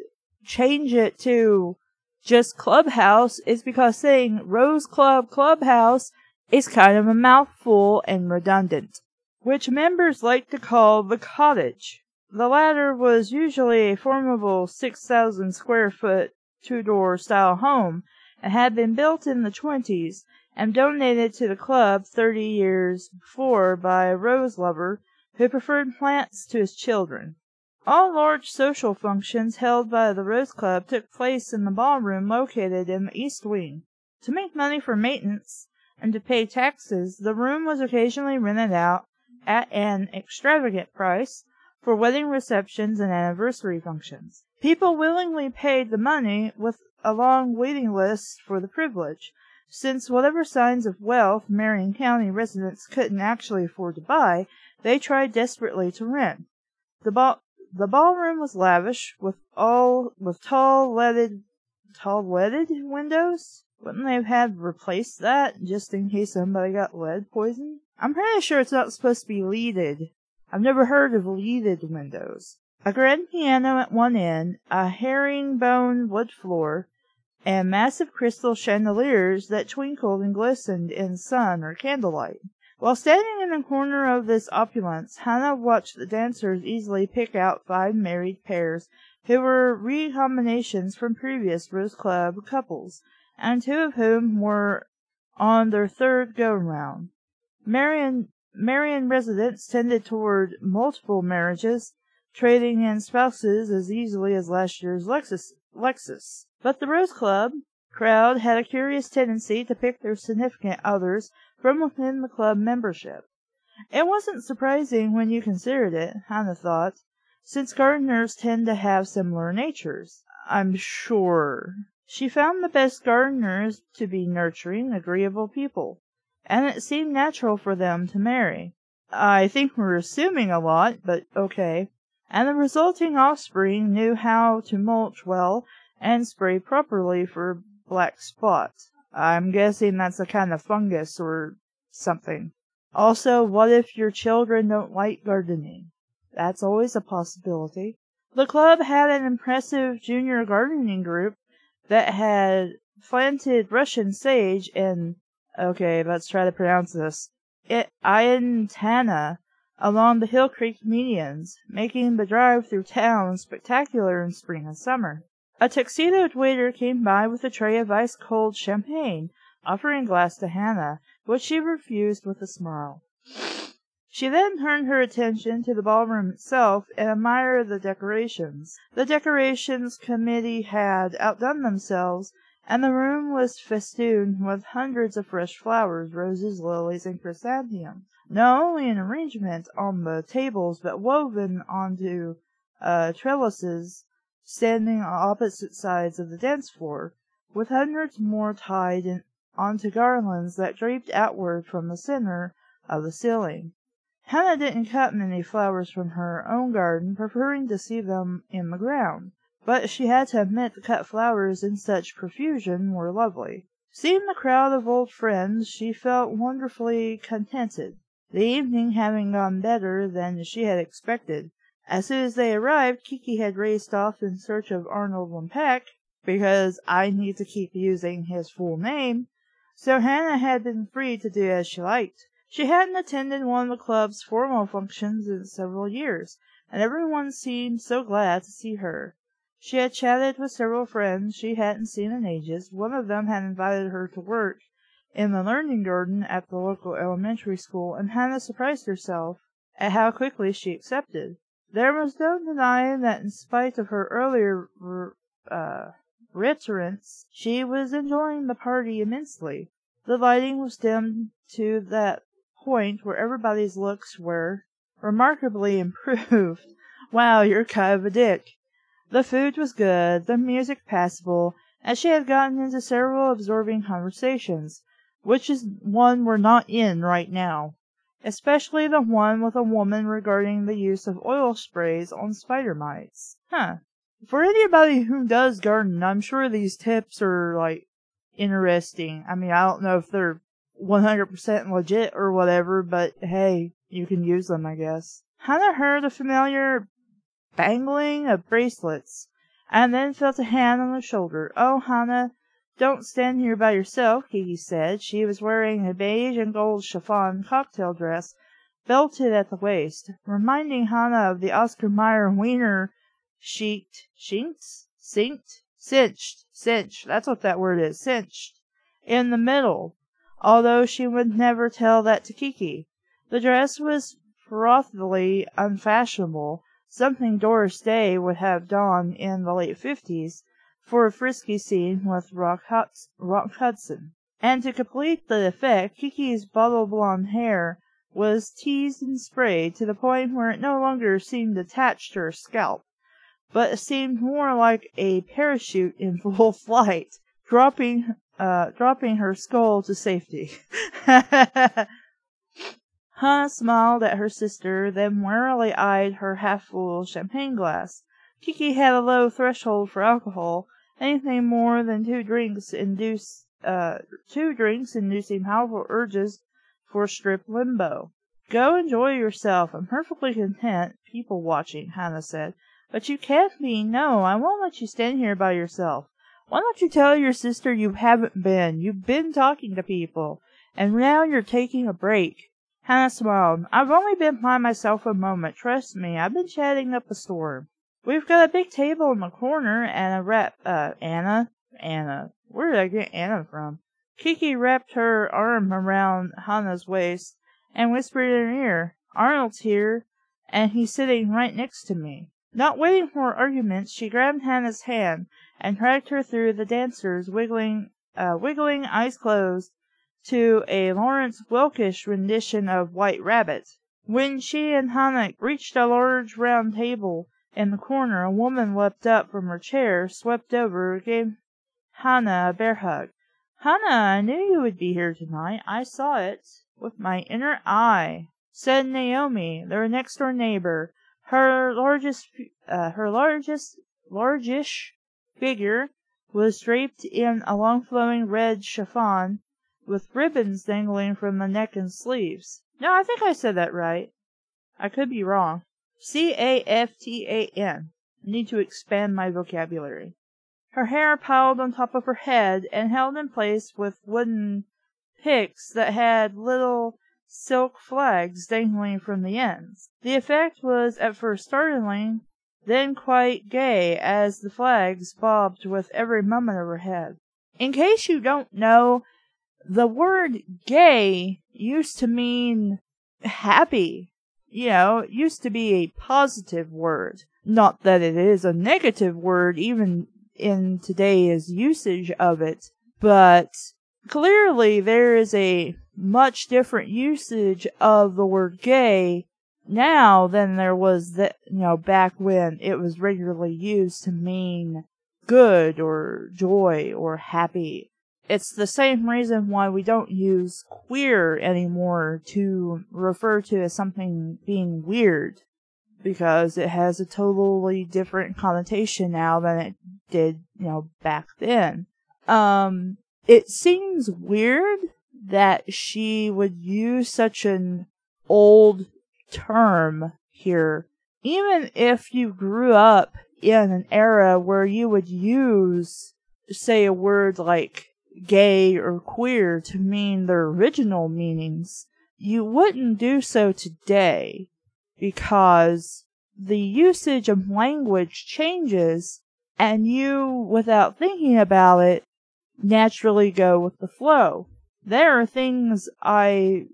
change it to just clubhouse is because saying Rose Club clubhouse is kind of a mouthful and redundant, which members like to call the cottage. The latter was usually a formidable 6,000 square foot, 2-door style home, and had been built in the 20s and donated to the club 30 years before by a rose lover who preferred plants to his children. All large social functions held by the Rose Club took place in the ballroom located in the East Wing. To make money for maintenance and to pay taxes, the room was occasionally rented out at an extravagant price for wedding receptions and anniversary functions. People willingly paid the money with a long waiting list for the privilege, since whatever signs of wealth Marion County residents couldn't actually afford to buy, they tried desperately to rent. The ballroom was lavish, with tall leaded windows. Wouldn't they have had replaced that, just in case somebody got lead poison? I'm pretty sure it's not supposed to be leaded. I've never heard of leaded windows. A grand piano at one end, a herringbone wood floor, and massive crystal chandeliers that twinkled and glistened in sun or candlelight. While standing in the corner of this opulence, Hannah watched the dancers easily pick out 5 married pairs who were recombinations from previous Rose Club couples, and 2 of whom were on their third go-round. Marion residents tended toward multiple marriages, trading in spouses as easily as last year's Lexus. But the Rose Club crowd had a curious tendency to pick their significant others from within the club membership. It wasn't surprising when you considered it, Hannah thought, since gardeners tend to have similar natures. I'm sure. She found the best gardeners to be nurturing, agreeable people, and it seemed natural for them to marry. I think we're assuming a lot, but okay. And the resulting offspring knew how to mulch well and spray properly for black spot. I'm guessing that's a kind of fungus or something. Also, what if your children don't like gardening? That's always a possibility. The club had an impressive junior gardening group that had planted Russian sage in, okay, let's try to pronounce this, Iantana along the Hill Creek medians, making the drive through town spectacular in spring and summer. A tuxedoed waiter came by with a tray of ice-cold champagne, offering a glass to Hannah, which she refused with a smile. She then turned her attention to the ballroom itself and admired the decorations. The decorations committee had outdone themselves, and the room was festooned with hundreds of fresh flowers, roses, lilies, and chrysanthemums, not only in arrangement on the tables, but woven onto trellises standing on opposite sides of the dance floor, with hundreds more tied onto garlands that draped outward from the center of the ceiling. Hannah didn't cut many flowers from her own garden, preferring to see them in the ground, but she had to admit the cut flowers in such profusion were lovely. Seeing the crowd of old friends, she felt wonderfully contented, the evening having gone better than she had expected. As soon as they arrived, Kiki had raced off in search of Arnold Lempeck, because I need to keep using his full name, so Hannah had been free to do as she liked. She hadn't attended one of the club's formal functions in several years, and everyone seemed so glad to see her. She had chatted with several friends she hadn't seen in ages. One of them had invited her to work in the learning garden at the local elementary school, and Hannah surprised herself at how quickly she accepted. There was no denying that in spite of her earlier reticence, she was enjoying the party immensely. The lighting was dimmed to that point where everybody's looks were remarkably improved. Wow, you're kind of a dick. The food was good, the music passable, and she had gotten into several absorbing conversations, which is one we're not in right now, especially the one with a woman regarding the use of oil sprays on spider mites. For anybody who does garden, I'm sure these tips are, interesting. I mean, I don't know if they're 100% legit or whatever, but hey, you can use them, I guess. Hannah heard a familiar bangling of bracelets, and then felt a hand on the shoulder. Oh, Hannah, don't stand here by yourself, Kiki said. She was wearing a beige and gold chiffon cocktail dress, belted at the waist, reminding Hannah of the Oscar Mayer wiener cinched, that's what that word is, cinched, in the middle, although she would never tell that to Kiki. The dress was frothily unfashionable, something Doris Day would have donned in the late 50s for a frisky scene with Rock Hudson. And to complete the effect, Kiki's bottle blonde hair was teased and sprayed to the point where it no longer seemed attached to her scalp, but seemed more like a parachute in full flight, dropping her skull to safety. Hannah smiled at her sister, then warily eyed her half-full champagne glass. Kiki had a low threshold for alcohol. Anything more than two drinks inducing powerful urges for strip limbo. Go enjoy yourself. I'm perfectly content people watching, Hannah said. But you can't be. No, I won't let you stand here by yourself. Why don't you tell your sister you haven't been? You've been talking to people, and now you're taking a break. Hannah smiled. I've only been by myself a moment. Trust me, I've been chatting up a storm. We've got a big table in the corner and a Anna. Where did I get Anna from? Kiki wrapped her arm around Hannah's waist and whispered in her ear, "Arnold's here, and he's sitting right next to me." Not waiting for arguments, she grabbed Hannah's hand and dragged her through the dancers, wiggling eyes closed, to a Lawrence Welkish rendition of White Rabbit. When she and Hannah reached a large round table in the corner, a woman leapt up from her chair, swept over, gave Hannah a bear hug. "Hannah, I knew you would be here tonight. I saw it with my inner eye," said Naomi, their next-door neighbor. Her largish figure was draped in a long-flowing red chiffon with ribbons dangling from the neck and sleeves. No, I think I said that right. I could be wrong. Caftan. I need to expand my vocabulary. Her hair piled on top of her head and held in place with wooden picks that had little silk flags dangling from the ends. The effect was at first startling, then quite gay as the flags bobbed with every movement of her head. In case you don't know, the word gay used to mean happy. You know, it used to be a positive word. Not that it is a negative word, even in today's usage of it, but clearly there is a much different usage of the word gay now than there was back when it was regularly used to mean good or joy or happy. It's the same reason why we don't use queer anymore to refer to as something being weird, because it has a totally different connotation now than it did, back then. It seems weird that she would use such an old term here, even if you grew up in an era where you would use, say, a word like gay or queer to mean their original meanings. You wouldn't do so today, because the usage of language changes, and you, without thinking about it, naturally go with the flow. There are things I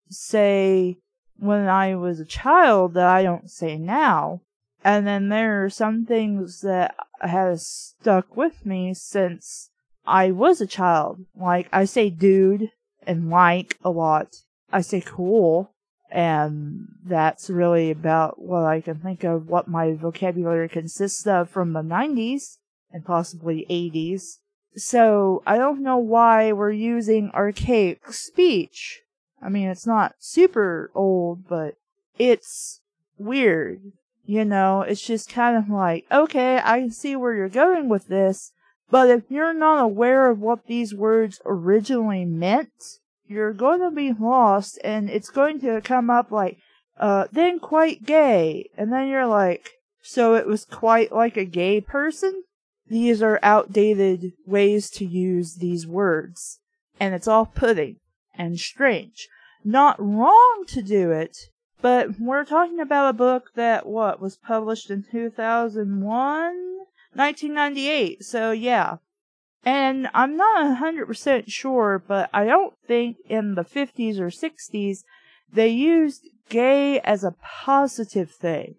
say when I was a child that I don't say now, and then there are some things that have stuck with me since I was a child. Like, I say dude and like a lot. I say cool. And that's really about what I can think of what my vocabulary consists of from the 90s and possibly 80s. So I don't know why we're using archaic speech. I mean, it's not super old, but it's weird. It's just kind of like, okay, I can see where you're going with this, but if you're not aware of what these words originally meant, you're going to be lost, and it's going to come up like, then quite gay. And then you're like, so it was quite like a gay person? These are outdated ways to use these words. And it's off-putting and strange. Not wrong to do it, but we're talking about a book that, was published in 2001? 1998, so yeah. And I'm not 100% sure, but I don't think in the 50s or 60s they used gay as a positive thing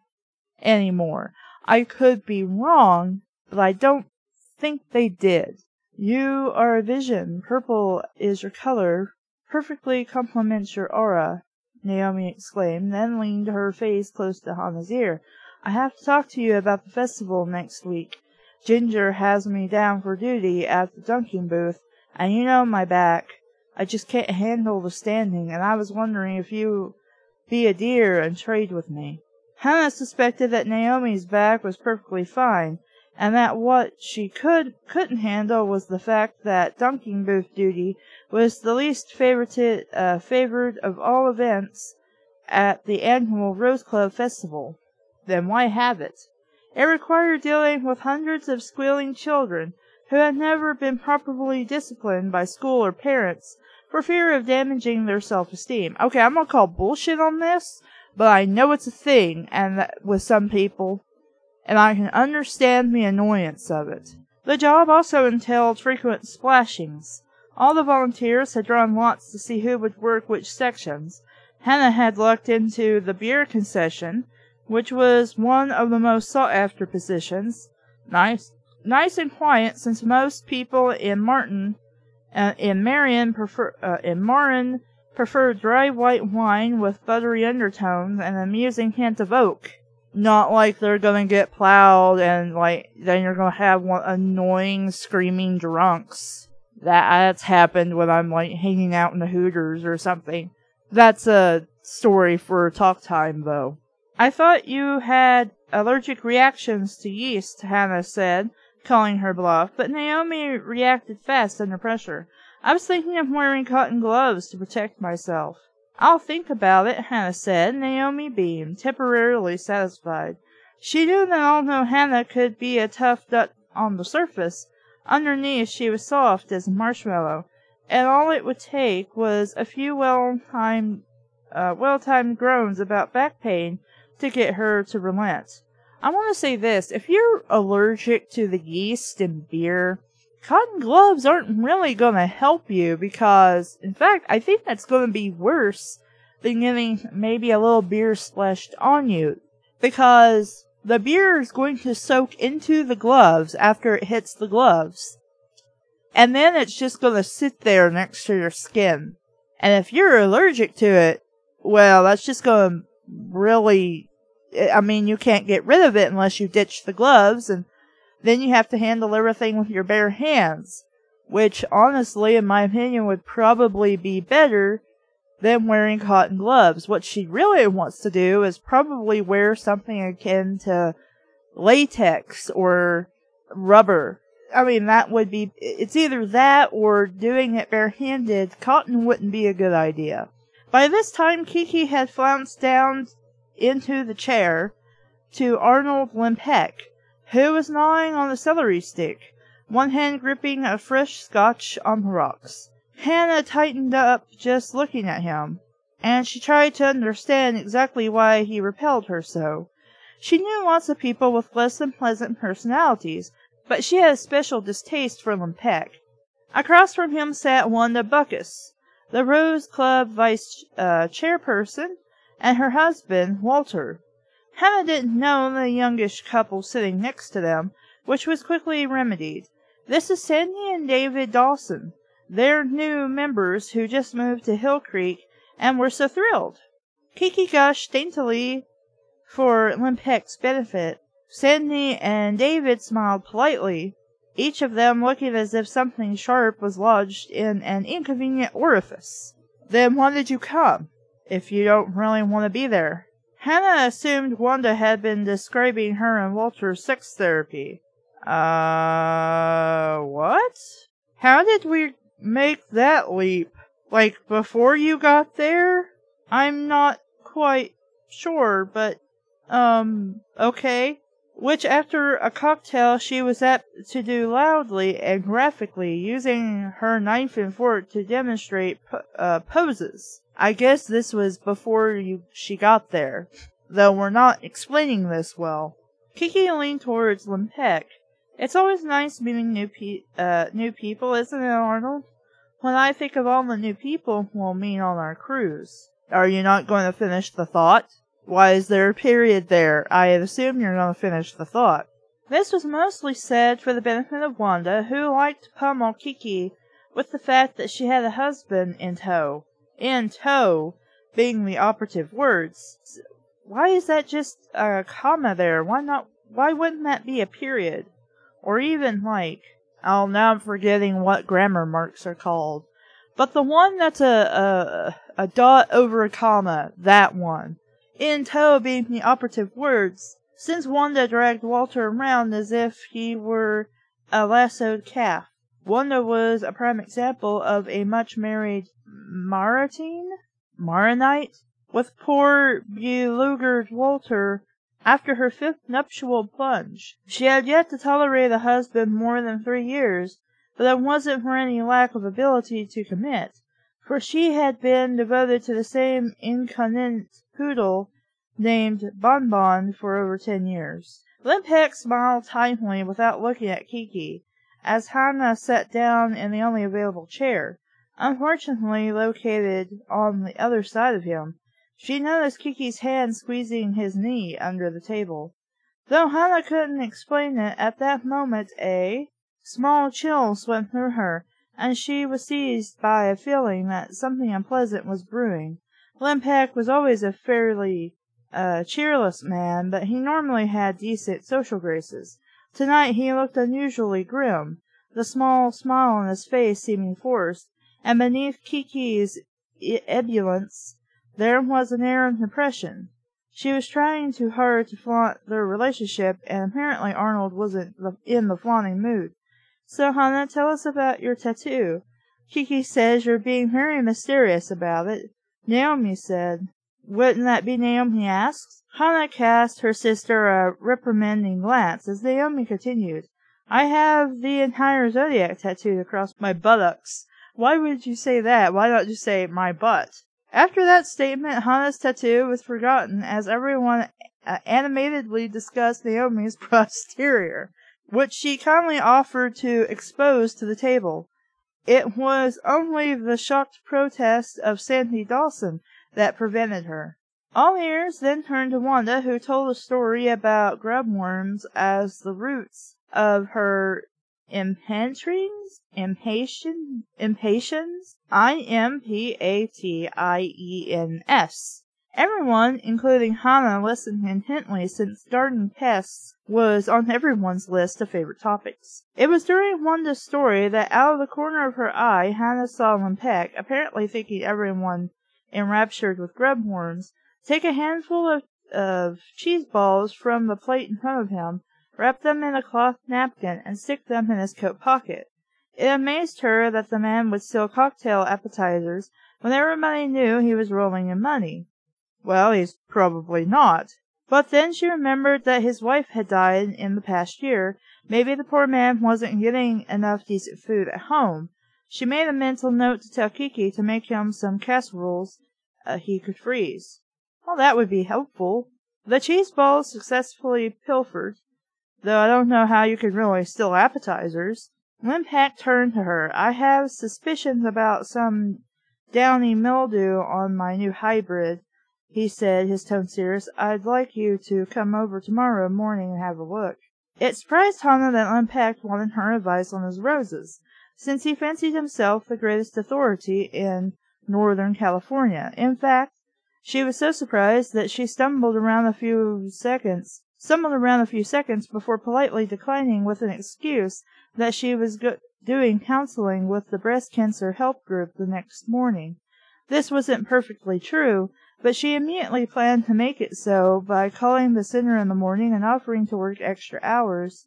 anymore. I could be wrong, but I don't think they did. "You are a vision. Purple is your color. Perfectly complements your aura," Naomi exclaimed, then leaned her face close to Hannah's ear. "I have to talk to you about the festival next week. Ginger has me down for duty at the dunking booth, and you know my back. I just can't handle the standing, and I was wondering if you'd be a dear and trade with me." Hannah suspected that Naomi's back was perfectly fine, and that what she couldn't handle was the fact that dunking booth duty was the least favored of all events at the annual Rose Club Festival. Then why have it? It required dealing with hundreds of squealing children who had never been properly disciplined by school or parents for fear of damaging their self-esteem. Okay, I'm gonna call bullshit on this, but I know it's a thing with some people, and I can understand the annoyance of it. The job also entailed frequent splashings, All the volunteers had drawn lots to see who would work which sections. Hannah had lucked into the beer concession, which was one of the most sought-after positions. Nice and quiet, since most people in Marion prefer dry white wine with buttery undertones and an amusing hint of oak. Not like they're gonna get plowed and then you're gonna have one annoying screaming drunks. That's happened when I'm hanging out in the Hooters or something. That's a story for talk time, though. I thought you had allergic reactions to yeast, Hannah said, calling her bluff, but Naomi reacted fast under pressure. I was thinking of wearing cotton gloves to protect myself. I'll think about it, Hannah said. Naomi beamed, temporarily satisfied. She knew that although Hannah could be a tough nut on the surface, underneath she was soft as a marshmallow, and all it would take was a few well-timed groans about back pain to get her to relent. I want to say this, if you're allergic to the yeast in beer, cotton gloves aren't really going to help you because, in fact, I think that's going to be worse than getting maybe a little beer splashed on you, because the beer is going to soak into the gloves after it hits the gloves. And then it's just going to sit there next to your skin. And if you're allergic to it, well, that's just going to really, you can't get rid of it unless you ditch the gloves, and then you have to handle everything with your bare hands, which honestly, in my opinion, would probably be better than wearing cotton gloves. What she really wants to do is probably wear something akin to latex or rubber. That would be, it's either that or doing it barehanded. Cotton wouldn't be a good idea. By this time, Kiki had flounced down into the chair to Arnold Limpeck, who was gnawing on the celery stick, one hand gripping a fresh scotch on the rocks. Hannah tightened up just looking at him, and she tried to understand exactly why he repelled her so. She knew lots of people with less than pleasant personalities, but she had a special distaste for Limpeck. Across from him sat Wanda Buckus, the Rose Club vice chairperson, and her husband, Walter. Hannah didn't know the youngish couple sitting next to them, which was quickly remedied. This is Sandy and David Dawson. They're new members who just moved to Hill Creek and were so thrilled. Kiki gushed daintily for Limpeck's benefit. Sandy and David smiled politely, each of them looking as if something sharp was lodged in an inconvenient orifice. Then why did you come, if you don't really want to be there? Hannah assumed Wanda had been describing her and Walter's sex therapy. What? How did we make that leap? Before you got there? I'm not quite sure, but, okay. Which, after a cocktail, she was apt to do loudly and graphically, using her knife and fork to demonstrate poses. I guess this was before she got there, though we're not explaining this well. Kiki leaned towards Limpeck. It's always nice meeting new people, isn't it, Arnold? When I think of all the new people we'll meet on our cruise. Are you not going to finish the thought? Why is there a period there? I assume you're going to finish the thought. This was mostly said for the benefit of Wanda, who liked to pummel Kiki with the fact that she had a husband in tow. In tow being the operative words. Why is that just a comma there? Why wouldn't that be a period? Or even now I'm forgetting what grammar marks are called. But the one that's a dot over a comma, that one. In tow being the operative words, since Wanda dragged Walter around as if he were a lassoed calf. Wanda was a prime example of a much-married Maronite, with poor beleaguered Walter after her fifth nuptial plunge. She had yet to tolerate a husband more than 3 years, but it wasn't for any lack of ability to commit, for she had been devoted to the same incontinent poodle named Bonbon for over 10 years. Limpeck smiled tidily without looking at Kiki, as Hannah sat down in the only available chair, unfortunately located on the other side of him. She noticed Kiki's hand squeezing his knee under the table. Though Hannah couldn't explain it at that moment, a small chill swept through her, and she was seized by a feeling that something unpleasant was brewing. Klebkatt was always a fairly cheerless man, but he normally had decent social graces. Tonight he looked unusually grim, the small smile on his face seeming forced, and beneath Kiki's ebullience there was an air of depression. She was trying too hard to flaunt their relationship, and apparently Arnold wasn't in the flaunting mood. "So, Hannah, tell us about your tattoo. Kiki says you're being very mysterious about it." Naomi said. "Wouldn't that be Naomi?" asked. Hannah cast her sister a reprimanding glance as Naomi continued. "I have the entire zodiac tattooed across my buttocks." "Why would you say that? Why not just say my butt?" After that statement, Hannah's tattoo was forgotten as everyone animatedly discussed Naomi's posterior, which she kindly offered to expose to the table. It was only the shocked protest of Sandy Dawson that prevented her. All ears then turned to Wanda, who told a story about grubworms as the roots of her impatience. Everyone, including Hannah, listened intently since garden pests was on everyone's list of favorite topics. It was during Wanda's story that out of the corner of her eye, Hannah saw Klebkatt, apparently thinking everyone enraptured with grubworms, take a handful of cheese balls from the plate in front of him, wrap them in a cloth napkin, and stick them in his coat pocket. It amazed her that the man would steal cocktail appetizers when everybody knew he was rolling in money. Well, he's probably not. But then she remembered that his wife had died in the past year. Maybe the poor man wasn't getting enough decent food at home. She made a mental note to tell Kiki to make him some casseroles he could freeze. Well, that would be helpful. The cheese balls successfully pilfered, though I don't know how you could really steal appetizers. Klebkatt turned to her. "I have suspicions about some downy mildew on my new hybrid," he said, his tone serious. "I'd like you to come over tomorrow morning and have a look." It surprised Hannah that Klebkatt wanted her advice on his roses, since he fancied himself the greatest authority in Northern California. In fact, she was so surprised that she stumbled around a few seconds before politely declining with an excuse that she was doing counseling with the breast cancer help group the next morning. This wasn't perfectly true, but she immediately planned to make it so by calling the center in the morning and offering to work extra hours.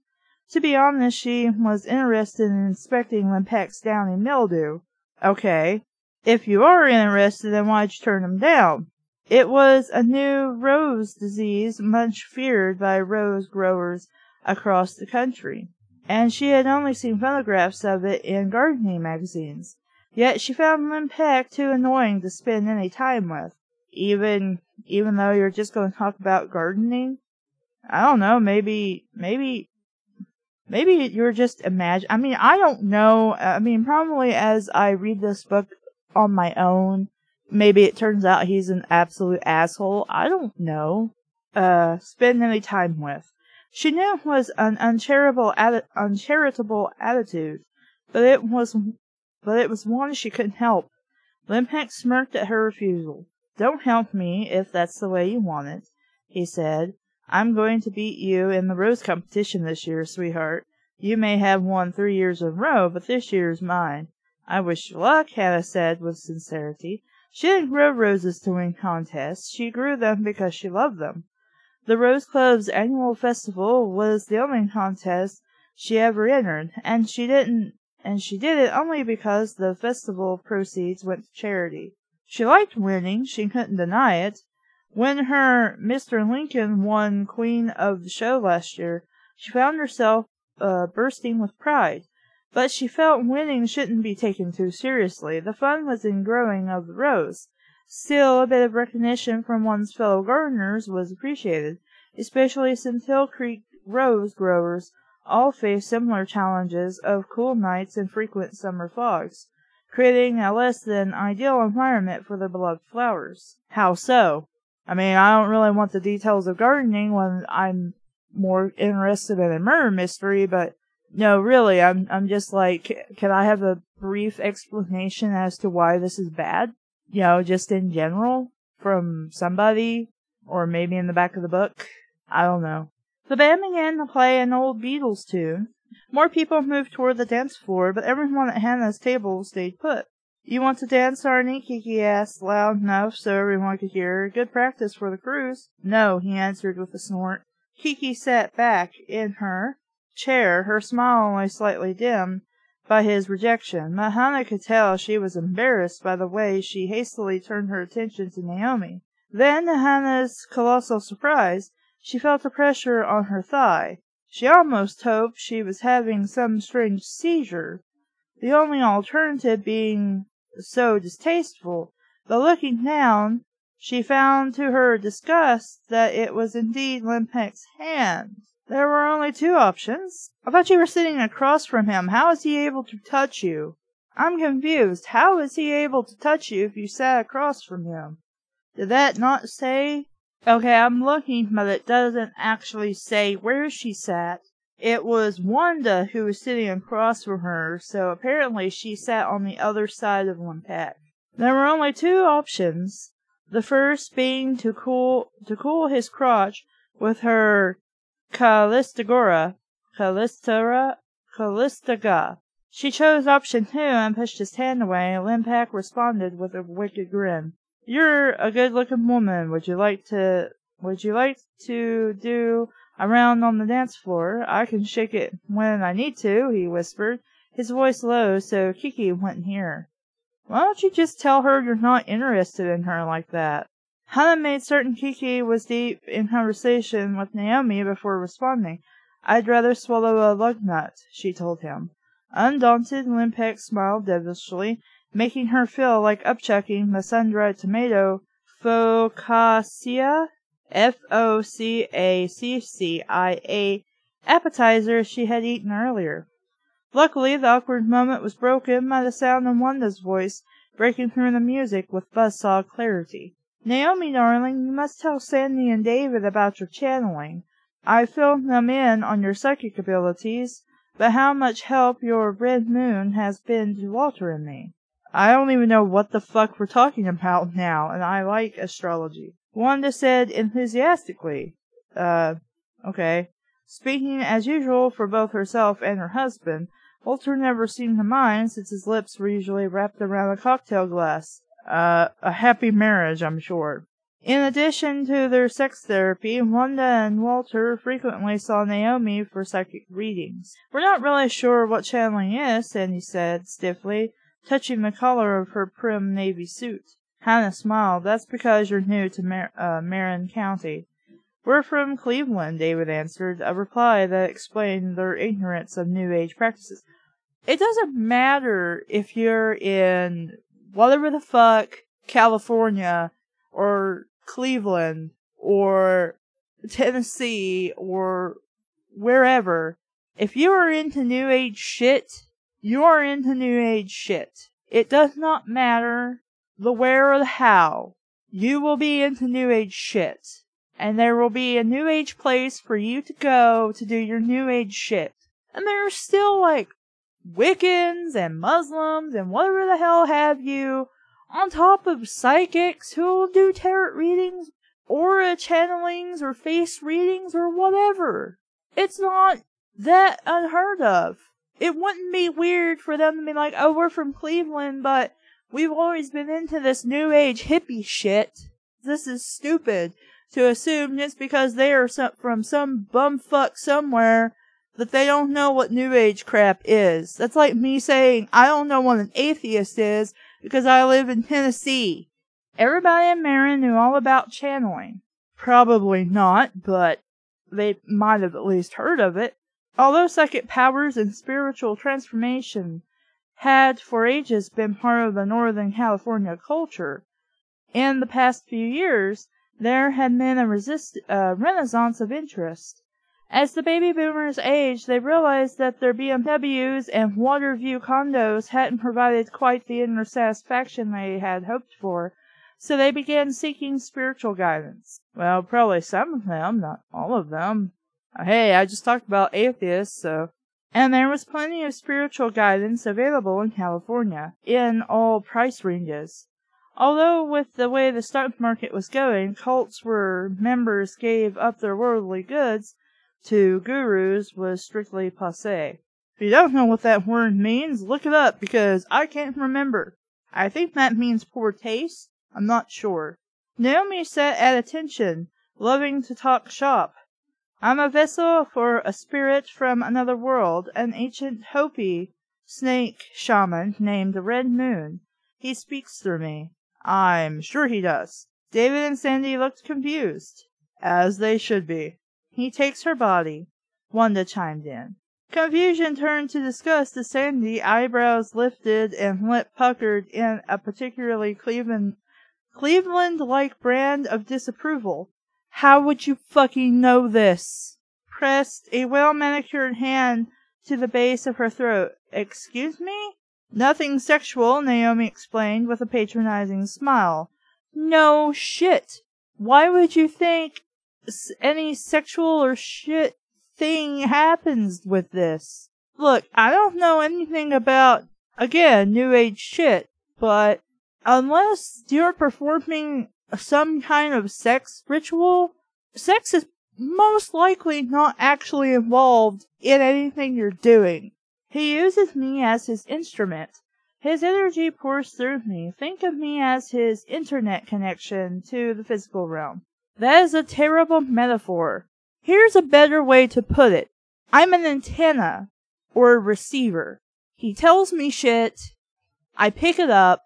To be honest, she was interested in inspecting Klebkatt's downy mildew. Okay, if you are interested, then why'd you turn him down? It was a new rose disease much feared by rose growers across the country, and she had only seen photographs of it in gardening magazines. Yet she found Klebkatt too annoying to spend any time with. Even though you're just going to talk about gardening? I don't know, maybe you're just I don't know. Probably as I read this book on my own, maybe it turns out he's an absolute asshole. I don't know. Spend any time with. She knew it was an uncharitable attitude, but it was one she couldn't help. Klebkatt smirked at her refusal. "Don't help me if that's the way you want it," he said. "I'm going to beat you in the rose competition this year, sweetheart. You may have won 3 years in a row, but this year's mine." "I wish you luck," Hannah said with sincerity. She didn't grow roses to win contests. She grew them because she loved them. The Rose Club's annual festival was the only contest she ever entered, and she did it only because the festival proceeds went to charity. She liked winning, she couldn't deny it. When her Mr. Lincoln won Queen of the Show last year, she found herself bursting with pride. But she felt winning shouldn't be taken too seriously. The fun was in growing of the rose. Still, a bit of recognition from one's fellow gardeners was appreciated, especially since Hill Creek rose growers all face similar challenges of cool nights and frequent summer fogs, creating a less than ideal environment for their beloved flowers. How so? I mean, I don't really want the details of gardening when I'm more interested in a murder mystery, but no, really, I'm just like, can I have a brief explanation as to why this is bad? You know, just in general, from somebody, or maybe in the back of the book. I don't know. The band began to play an old Beatles tune. More people moved toward the dance floor, but everyone at Hannah's table stayed put. You want to dance, Arnie? Kiki asked, loud enough so everyone could hear. Good practice for the cruise. No, he answered with a snort. Kiki sat back in her chair, her smile only slightly dimmed by his rejection, but Hannah could tell she was embarrassed by the way she hastily turned her attention to Naomi. Then, to Hannah's colossal surprise, she felt a pressure on her thigh. She almost hoped she was having some strange seizure, the only alternative being so distasteful, but looking down, she found to her disgust that it was indeed Limpek's hand. There were only two options. I thought you were sitting across from him. How is he able to touch you? I'm confused. How is he able to touch you if you sat across from him? Did that not say? Okay, I'm looking, but it doesn't actually say where she sat. It was Wanda who was sitting across from her, so apparently she sat on the other side of Limpek. There were only two options. The first being to cool his crotch with her Callistaga. She chose option 2 and pushed his hand away. Limpek responded with a wicked grin. You're a good-looking woman. Would you like to do a round on the dance floor? I can shake it when I need to, he whispered, his voice low so Kiki wouldn't hear. Why don't you just tell her you're not interested in her like that? Hannah made certain Kiki was deep in conversation with Naomi before responding. I'd rather swallow a lug nut, she told him. Undaunted, Limpek smiled devilishly, making her feel like upchucking the sun-dried tomato focaccia, F-O-C-A-C-C-I-A, appetizer she had eaten earlier. Luckily, the awkward moment was broken by the sound of Wanda's voice breaking through the music with buzzsaw clarity. Naomi, darling, you must tell Sandy and David about your channeling. I filled them in on your psychic abilities, but how much help your red moon has been to Walter and me. I don't even know what the fuck we're talking about now, and I like astrology. Wanda said enthusiastically. Okay. Speaking as usual for both herself and her husband, Walter never seemed to mind since his lips were usually wrapped around a cocktail glass. A happy marriage, I'm sure. In addition to their sex therapy, Wanda and Walter frequently saw Naomi for psychic readings. We're not really sure what channeling is, Sandy said stiffly, touching the collar of her prim navy suit. Hannah smiled. That's because you're new to Marin County. We're from Cleveland, David answered, a reply that explained their ignorance of New Age practices. It doesn't matter if you're in whatever the fuck, California, or Cleveland, or Tennessee, or wherever. If you are into New Age shit, you are into New Age shit. It does not matter the where or the how. You will be into New Age shit. And there will be a New Age place for you to go to do your New Age shit. And there are still, like, Wiccans and Muslims and whatever the hell have you, on top of psychics who will do tarot readings, aura channelings, or face readings, or whatever. It's not that unheard of. It wouldn't be weird for them to be like, oh, we're from Cleveland, but we've always been into this New Age hippie shit. This is stupid to assume just because they are from some bumfuck somewhere that they don't know what New Age crap is. That's like me saying I don't know what an atheist is because I live in Tennessee. Everybody in Marin knew all about channeling. Probably not, but they might have at least heard of it. Although psychic powers and spiritual transformation had for ages been part of the Northern California culture, in the past few years there had been a renaissance of interest. As the baby boomers aged, they realized that their BMWs and Waterview condos hadn't provided quite the inner satisfaction they had hoped for, so they began seeking spiritual guidance. Well, probably some of them, not all of them. Hey, I just talked about atheists, so... And there was plenty of spiritual guidance available in California, in all price ranges. Although with the way the stock market was going, cults where members gave up their worldly goods to gurus was strictly passé. If you don't know what that word means, look it up, because I can't remember. I think that means poor taste. I'm not sure. Naomi sat at attention, loving to talk shop. I'm a vessel for a spirit from another world, an ancient Hopi snake shaman named Red Moon. He speaks through me. I'm sure he does. David and Sandy looked confused, as they should be. He takes her body, Wanda chimed in. Confusion turned to disgust as Sandy, eyebrows lifted and lip puckered in a particularly Cleveland-like brand of disapproval. How would you fucking know this? Pressed a well-manicured hand to the base of her throat. Excuse me? Nothing sexual, Naomi explained with a patronizing smile. No shit. Why would you think any sexual or shit thing happens with this? Look, I don't know anything about, again, New Age shit, but unless you're performing some kind of sex ritual, sex is most likely not actually involved in anything you're doing. He uses me as his instrument. His energy pours through me. Think of me as his internet connection to the physical realm. That is a terrible metaphor. Here's a better way to put it. I'm an antenna, or a receiver. He tells me shit, I pick it up,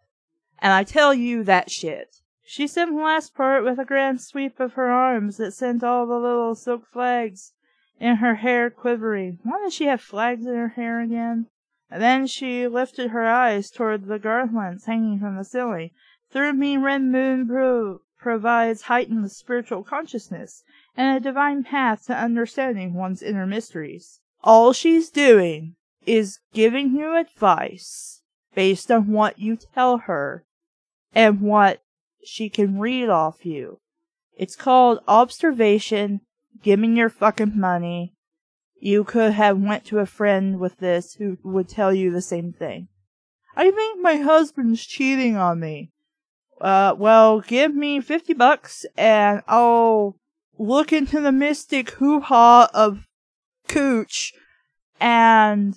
and I tell you that shit. She said the last part with a grand sweep of her arms that sent all the little silk flags in her hair quivering. Why does she have flags in her hair again? And then she lifted her eyes toward the garlands hanging from the ceiling. Through me, Red Moon provides heightened spiritual consciousness and a divine path to understanding one's inner mysteries. All she's doing is giving you advice based on what you tell her and what she can read off you. It's called observation. Give me your fucking money. You could have went to a friend with this who would tell you the same thing. I think my husband's cheating on me. Well, give me $50 and I'll look into the mystic hoo-ha of Cooch and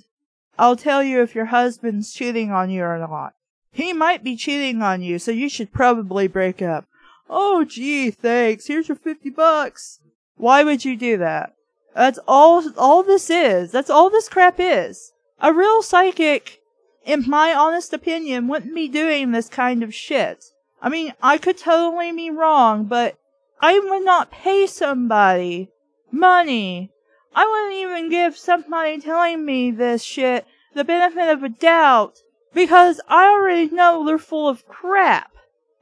I'll tell you if your husband's cheating on you or not. He might be cheating on you, so you should probably break up. Oh, gee, thanks. Here's your $50. Why would you do that? That's all this is. That's all this crap is. A real psychic, in my honest opinion, wouldn't be doing this kind of shit. I mean, I could totally be wrong, but I would not pay somebody money. I wouldn't even give somebody telling me this shit the benefit of a doubt, because I already know they're full of crap,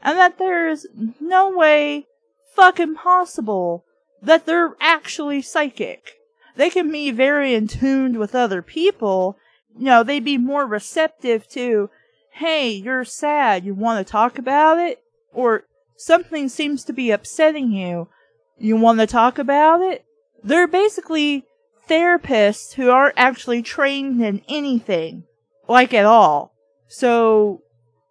and that there is no way fucking possible that they're actually psychic. They can be very in tune with other people. You know, they'd be more receptive to, hey, you're sad, you want to talk about it? Or something seems to be upsetting you, you want to talk about it? They're basically therapists who aren't actually trained in anything, like at all. So,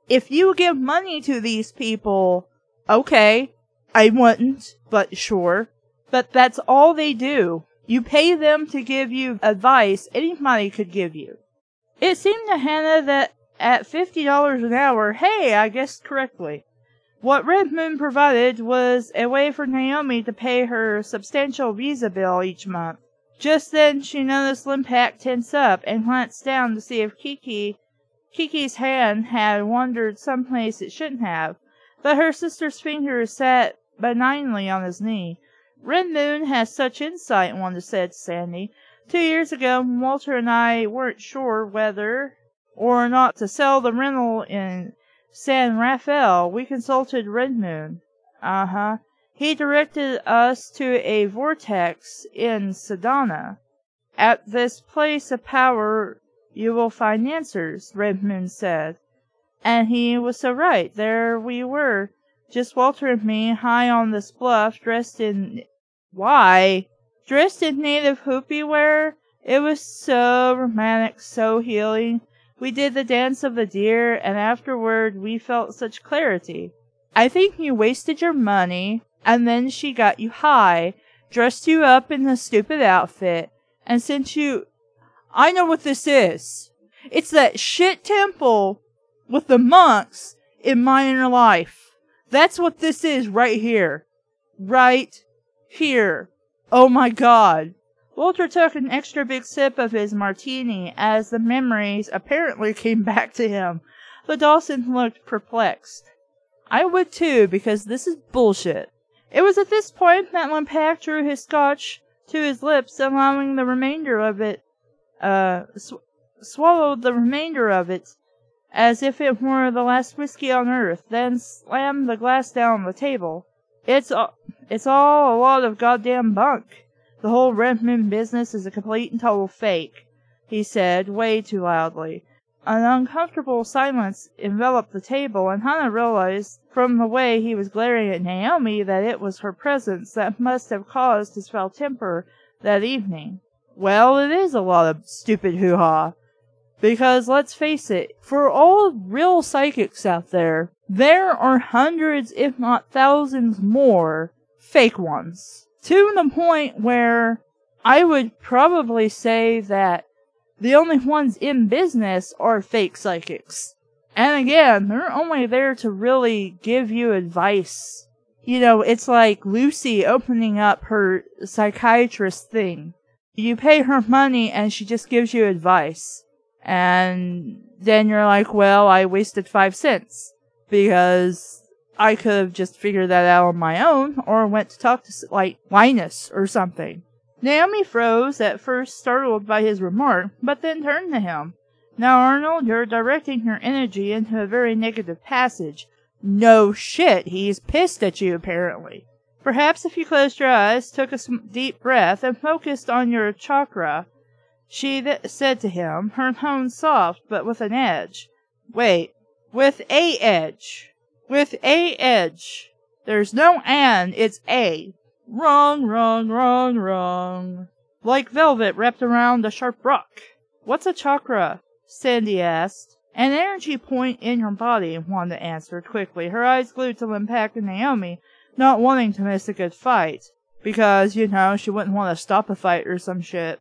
if you give money to these people, okay, I wouldn't, but sure. But that's all they do. You pay them to give you advice anybody could give you. It seemed to Hannah that at $50 an hour, hey, I guessed correctly. What Red Moon provided was a way for Naomi to pay her substantial visa bill each month. Just then she noticed Limpack tense up and glanced down to see if Kiki's hand had wandered someplace it shouldn't have, but her sister's fingers sat benignly on his knee. Red Moon has such insight, Wanda said to Sandy. 2 years ago, when Walter and I weren't sure whether or not to sell the rental in San Rafael, we consulted Red Moon. Uh-huh. He directed us to a vortex in Sedana. At this place of power you will find answers, Red Moon said. And he was so right. There we were, just Walter and me, high on this bluff, dressed in... Why? Dressed in native Hopi wear? It was so romantic, so healing. We did the dance of the deer, and afterward we felt such clarity. I think you wasted your money, and then she got you high, dressed you up in the stupid outfit, and sent you... I know what this is. It's that shit temple with the monks in my inner life. That's what this is right here. Right here. Oh my God. Walter took an extra big sip of his martini as the memories apparently came back to him, but Dawson looked perplexed. I would too, because this is bullshit. It was at this point that Klebkatt drew his scotch to his lips, allowing the remainder of it, swallowed the remainder of it, as if it were the last whiskey on earth, then slammed the glass down on the table. It's all a lot of goddamn bunk. The whole Red Moon business is a complete and total fake, he said, way too loudly. An uncomfortable silence enveloped the table, and Hannah realized from the way he was glaring at Naomi that it was her presence that must have caused his foul temper that evening. Well, it is a lot of stupid hoo-ha. Because, let's face it, for all real psychics out there, there are hundreds, if not thousands more, fake ones. To the point where I would probably say that the only ones in business are fake psychics. And again, they're only there to really give you advice. You know, it's like Lucy opening up her psychiatrist thing. You pay her money and she just gives you advice. And then you're like, well, I wasted 5 cents. Because I could have just figured that out on my own, or went to talk to, like, Linus or something. Naomi froze, at first startled by his remark, but then turned to him. Now, Arnold, you're directing your energy into a very negative passage. No shit, he's pissed at you, apparently. Perhaps if you closed your eyes, took a deep breath, and focused on your chakra, she said to him, her tone soft, but with an edge. Wait, with a edge. With a edge. There's no and, it's a. Wrong, wrong, wrong, wrong. Like velvet wrapped around a sharp rock. What's a chakra? Sandy asked. An energy point in your body, Wanda answered quickly, her eyes glued to Klebkatt and Naomi, not wanting to miss a good fight. Because, you know, she wouldn't want to stop a fight or some shit.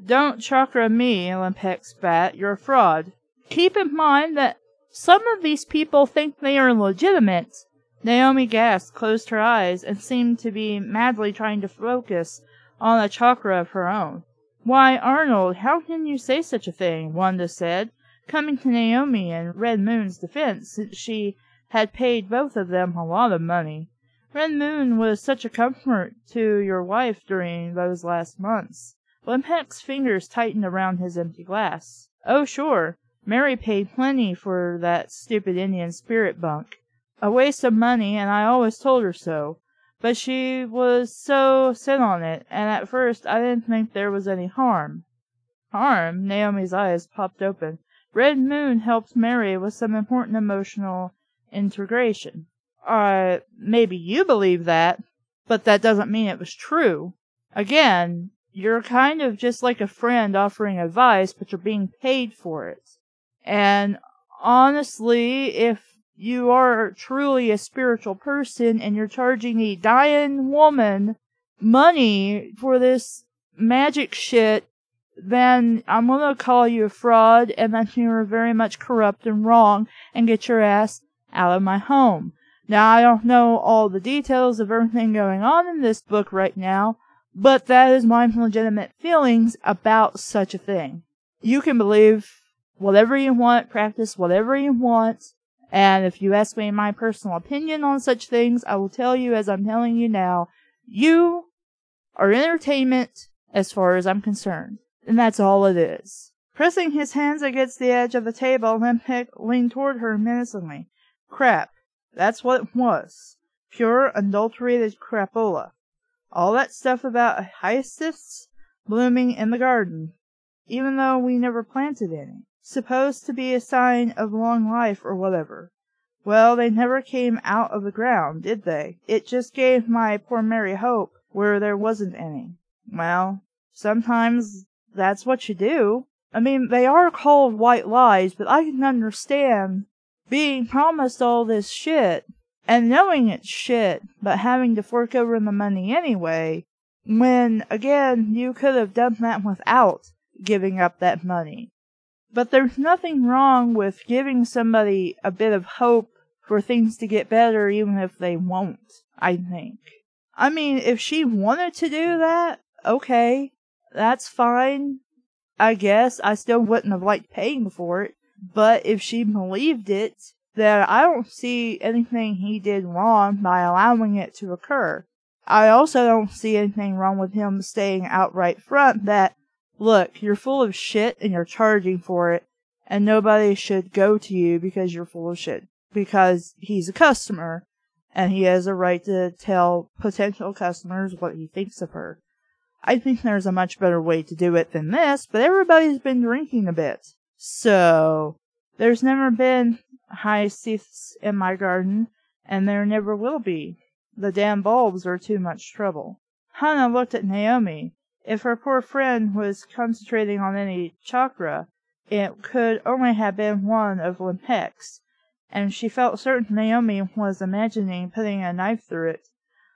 Don't chakra me, Klebkatt spat. You're a fraud. Keep in mind that some of these people think they are legitimate. Naomi gasped, closed her eyes, and seemed to be madly trying to focus on a chakra of her own. Why, Arnold, how can you say such a thing? Wanda said, coming to Naomi in Red Moon's defense, since she had paid both of them a lot of money. Red Moon was such a comfort to your wife during those last months. Klebkatt's fingers tightened around his empty glass. Oh, sure. Mary paid plenty for that stupid Indian spirit bunk. A waste of money, and I always told her so. But she was so set on it, and at first I didn't think there was any harm. Harm? Naomi's eyes popped open. Red Moon helped Mary with some important emotional integration. Maybe you believe that, but that doesn't mean it was true. Again, you're kind of just like a friend offering advice, but you're being paid for it. And honestly, if you are truly a spiritual person and you're charging a dying woman money for this magic shit, then I'm gonna call you a fraud and that you are very much corrupt and wrong and get your ass out of my home. Now, I don't know all the details of everything going on in this book right now, but that is my legitimate feelings about such a thing. You can believe whatever you want, practice whatever you want, and if you ask me my personal opinion on such things, I will tell you as I'm telling you now, you are entertainment as far as I'm concerned. And that's all it is. Pressing his hands against the edge of the table, Klebkatt leaned toward her menacingly. Crap. That's what it was. Pure, unadulterated crapola. All that stuff about hyacinths blooming in the garden, even though we never planted any. Supposed to be a sign of long life or whatever. Well, they never came out of the ground, did they? It just gave my poor Mary hope where there wasn't any. Well, sometimes that's what you do. I mean, they are called white lies, but I can understand being promised all this shit and knowing it's shit, but having to fork over the money anyway, when, again, you could have done that without giving up that money. But there's nothing wrong with giving somebody a bit of hope for things to get better, even if they won't, I think. I mean, if she wanted to do that, okay, that's fine. I guess I still wouldn't have liked paying for it, but if she believed it, then I don't see anything he did wrong by allowing it to occur. I also don't see anything wrong with him saying outright front that, look, you're full of shit and you're charging for it, and nobody should go to you because you're full of shit. Because he's a customer, and he has a right to tell potential customers what he thinks of her. I think there's a much better way to do it than this, but everybody's been drinking a bit. So, there's never been hyacinths in my garden, and there never will be. The damn bulbs are too much trouble. Hannah looked at Naomi. If her poor friend was concentrating on any chakra, it could only have been one of Limpeck's, and she felt certain Naomi was imagining putting a knife through it.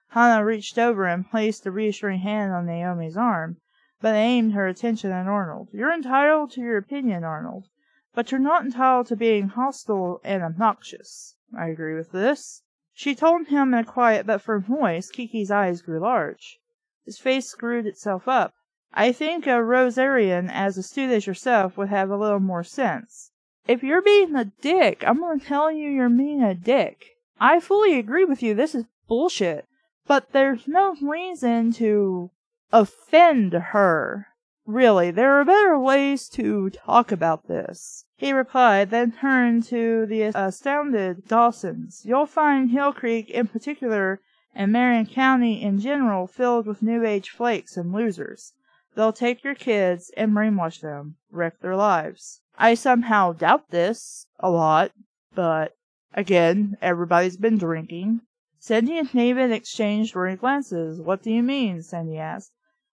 Hannah reached over and placed a reassuring hand on Naomi's arm, but aimed her attention at Arnold. You're entitled to your opinion, Arnold, but you're not entitled to being hostile and obnoxious. I agree with this. She told him in a quiet but firm voice. Kiki's eyes grew large. His face screwed itself up. I think a Rosarian as astute as yourself would have a little more sense. If you're being a dick, I'm going to tell you you're being a dick. I fully agree with you, this is bullshit. But there's no reason to offend her. Really, there are better ways to talk about this. He replied, then turned to the astounded Dawsons. You'll find Hill Creek in particular, and Marion County in general, filled with New Age flakes and losers. They'll take your kids and brainwash them, wreck their lives. I somehow doubt this a lot, but again, everybody's been drinking. Sandy and David exchanged worried glances. What do you mean? Sandy asked.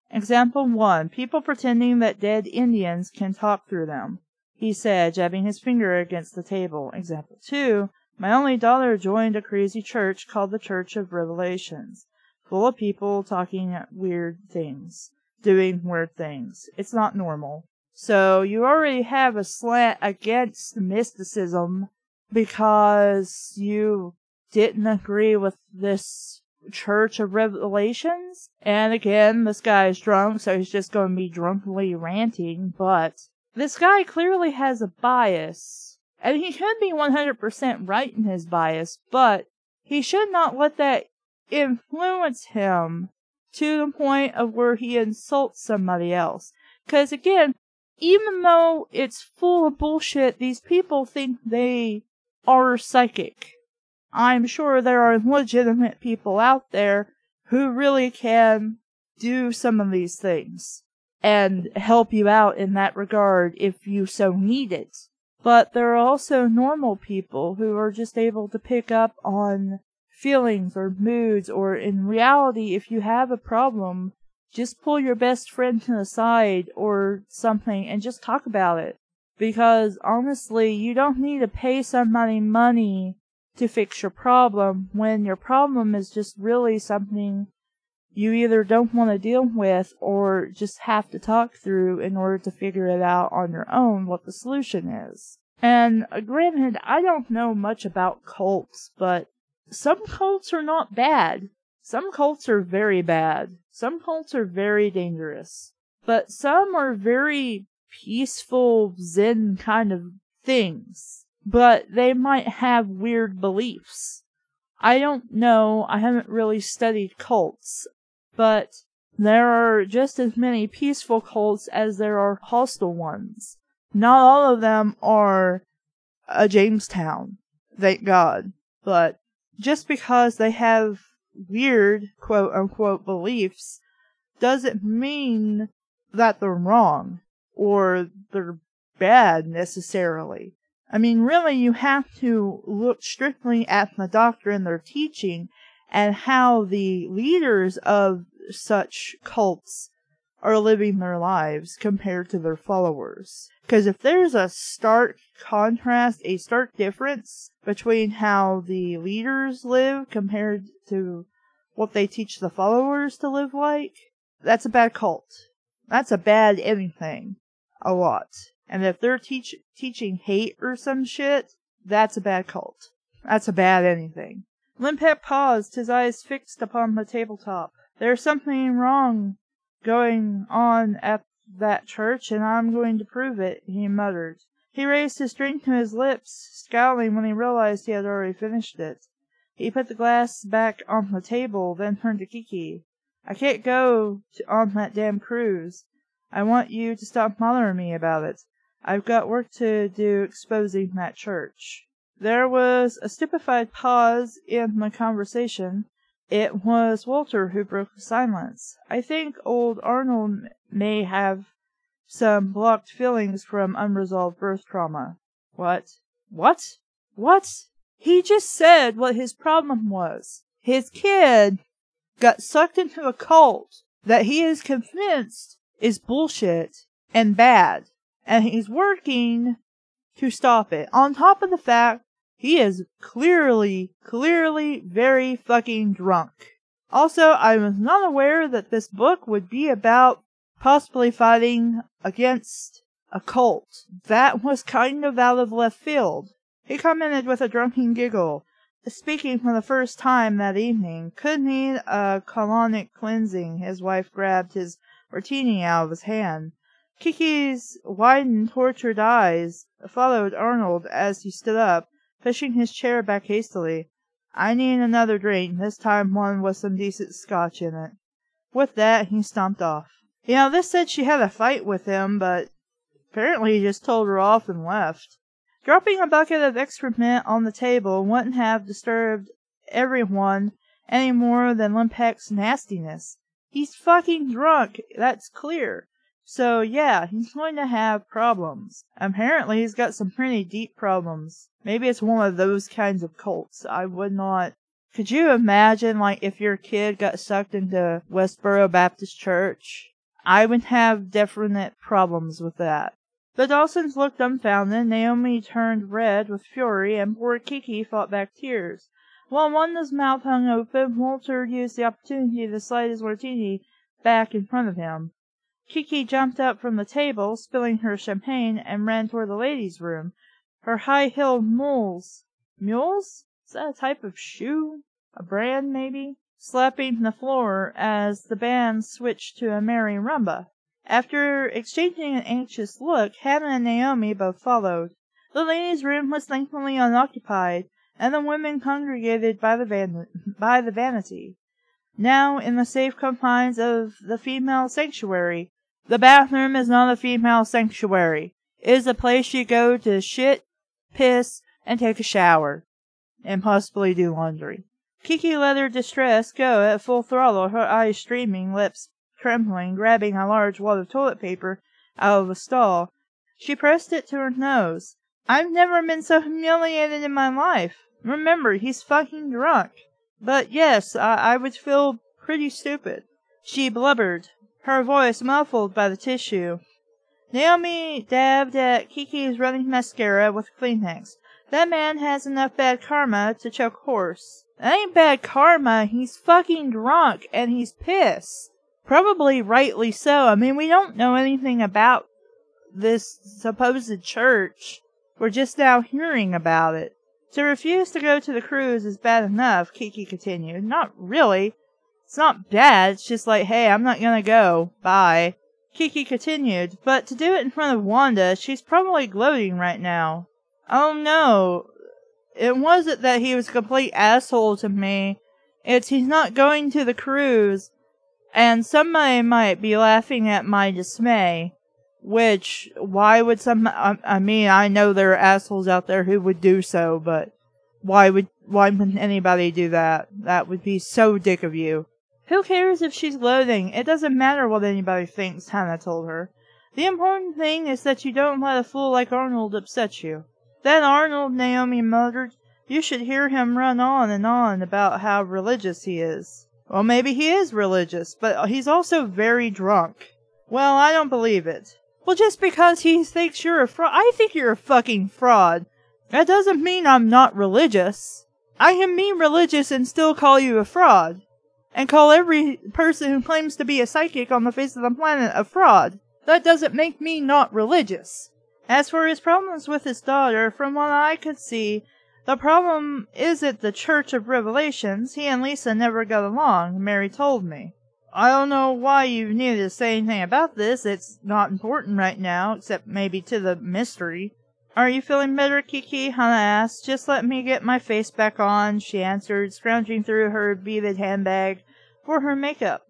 Example 1. People pretending that dead Indians can talk through them, he said, jabbing his finger against the table. Example 2. My only daughter joined a crazy church called the Church of Revelations, full of people talking weird things, doing weird things. It's not normal. So you already have a slant against mysticism because you didn't agree with this Church of Revelations. And again, this guy is drunk, so he's just going to be drunkenly ranting, but this guy clearly has a bias. And he could be 100% right in his bias, but he should not let that influence him to the point of where he insults somebody else. Because again, even though it's full of bullshit, these people think they are psychic. I'm sure there are legitimate people out there who really can do some of these things and help you out in that regard if you so need it. But there are also normal people who are just able to pick up on feelings or moods, or in reality, if you have a problem, just pull your best friend to the side or something and just talk about it. Because honestly, you don't need to pay somebody money to fix your problem when your problem is just really something you either don't want to deal with or just have to talk through in order to figure it out on your own what the solution is. And granted, I don't know much about cults, but some cults are not bad. Some cults are very bad. Some cults are very dangerous. But some are very peaceful, zen kind of things. But they might have weird beliefs. I don't know, I haven't really studied cults, but there are just as many peaceful cults as there are hostile ones. Not all of them are a Jamestown, thank God, but just because they have weird, quote-unquote, beliefs doesn't mean that they're wrong or they're bad necessarily. I mean, really, you have to look strictly at the doctrine they're teaching and how the leaders of such cults are living their lives compared to their followers. Because if there's a stark contrast, a stark difference between how the leaders live compared to what they teach the followers to live like, that's a bad cult. That's a bad anything. A lot. And if they're teaching hate or some shit, that's a bad cult. That's a bad anything. Klebkatt paused, his eyes fixed upon the tabletop. There's something wrong going on at that church, and I'm going to prove it, he muttered. He raised his drink to his lips, scowling when he realized he had already finished it. He put the glass back on the table, then turned to Kiki. I can't go on that damn cruise. I want you to stop bothering me about it. I've got work to do exposing that church. There was a stupefied pause in the conversation. It was Walter who broke the silence. I think old Arnold may have some blocked feelings from unresolved birth trauma. What? He just said what his problem was. His kid got sucked into a cult that he is convinced is bullshit and bad. And he's working to stop it. On top of the fact, he is clearly very fucking drunk. Also, I was not aware that this book would be about possibly fighting against a cult. That was kind of out of left field. He commented with a drunken giggle. Speaking for the first time that evening, could need a colonic cleansing. His wife grabbed his martini out of his hand. Kiki's widened, tortured eyes followed Arnold as he stood up, pushing his chair back hastily. I need another drink, this time one with some decent scotch in it. With that, he stomped off. This said she had a fight with him, but apparently he just told her off and left. Dropping a bucket of excrement on the table wouldn't have disturbed everyone any more than Klebkatt's nastiness. He's fucking drunk, that's clear. So yeah, he's going to have problems. Apparently he's got some pretty deep problems. Maybe it's one of those kinds of cults. I would not... Could you imagine, if your kid got sucked into Westboro Baptist Church? I would have definite problems with that. The Dawsons looked dumbfounded. Naomi turned red with fury, and poor Kiki fought back tears. While Wanda's mouth hung open, Walter used the opportunity to slide his martini back in front of him. Kiki jumped up from the table, spilling her champagne, and ran toward the ladies' room. Her high-heeled mules? Is that a type of shoe? A brand, maybe? Slapping the floor as the band switched to a merry rumba. After exchanging an anxious look, Hannah and Naomi both followed. The ladies' room was thankfully unoccupied, and the women congregated by the vanity. Now in the safe confines of the female sanctuary. The bathroom is not a female sanctuary. It is a place you go to shit, piss, and take a shower. And possibly do laundry. Kiki let her distress go at full throttle, her eyes streaming, lips trembling, grabbing a large wad of toilet paper out of the stall. She pressed it to her nose. I've never been so humiliated in my life. Remember, he's fucking drunk. But yes, I would feel pretty stupid. She blubbered, her voice muffled by the tissue. Naomi dabbed at Kiki's running mascara with Kleenex. That man has enough bad karma to choke a horse. That ain't bad karma, he's fucking drunk, and he's pissed. Probably rightly so. I mean, we don't know anything about this supposed church. We're just now hearing about it. To refuse to go to the cruise is bad enough, Kiki continued. Not really. It's not bad, it's just hey, I'm not gonna go. Bye. Kiki continued, but to do it in front of Wanda, she's probably gloating right now. Oh no. It wasn't that he was a complete asshole to me. It's he's not going to the cruise, and somebody might be laughing at my dismay. Which, why would I know there are assholes out there who would do so, but Why would anybody do that? That would be so dick of you. Who cares if she's gloating? It doesn't matter what anybody thinks, Hannah told her. The important thing is that you don't let a fool like Arnold upset you. That Arnold, Naomi muttered. You should hear him run on and on about how religious he is. Well, maybe he is religious, but he's also very drunk. Well, I don't believe it. Well, just because he thinks you're a fraud, I think you're a fucking fraud. That doesn't mean I'm not religious. I can be religious and still call you a fraud. And call every person who claims to be a psychic on the face of the planet a fraud. That doesn't make me not religious. As for his problems with his daughter, from what I could see, the problem isn't the Church of Revelations. He and Lisa never got along, Mary told me. I don't know why you needed to say anything about this. It's not important right now, except maybe to the mystery. Are you feeling better, Kiki? Hannah asked. Just let me get my face back on, she answered, scrounging through her beaded handbag for her makeup.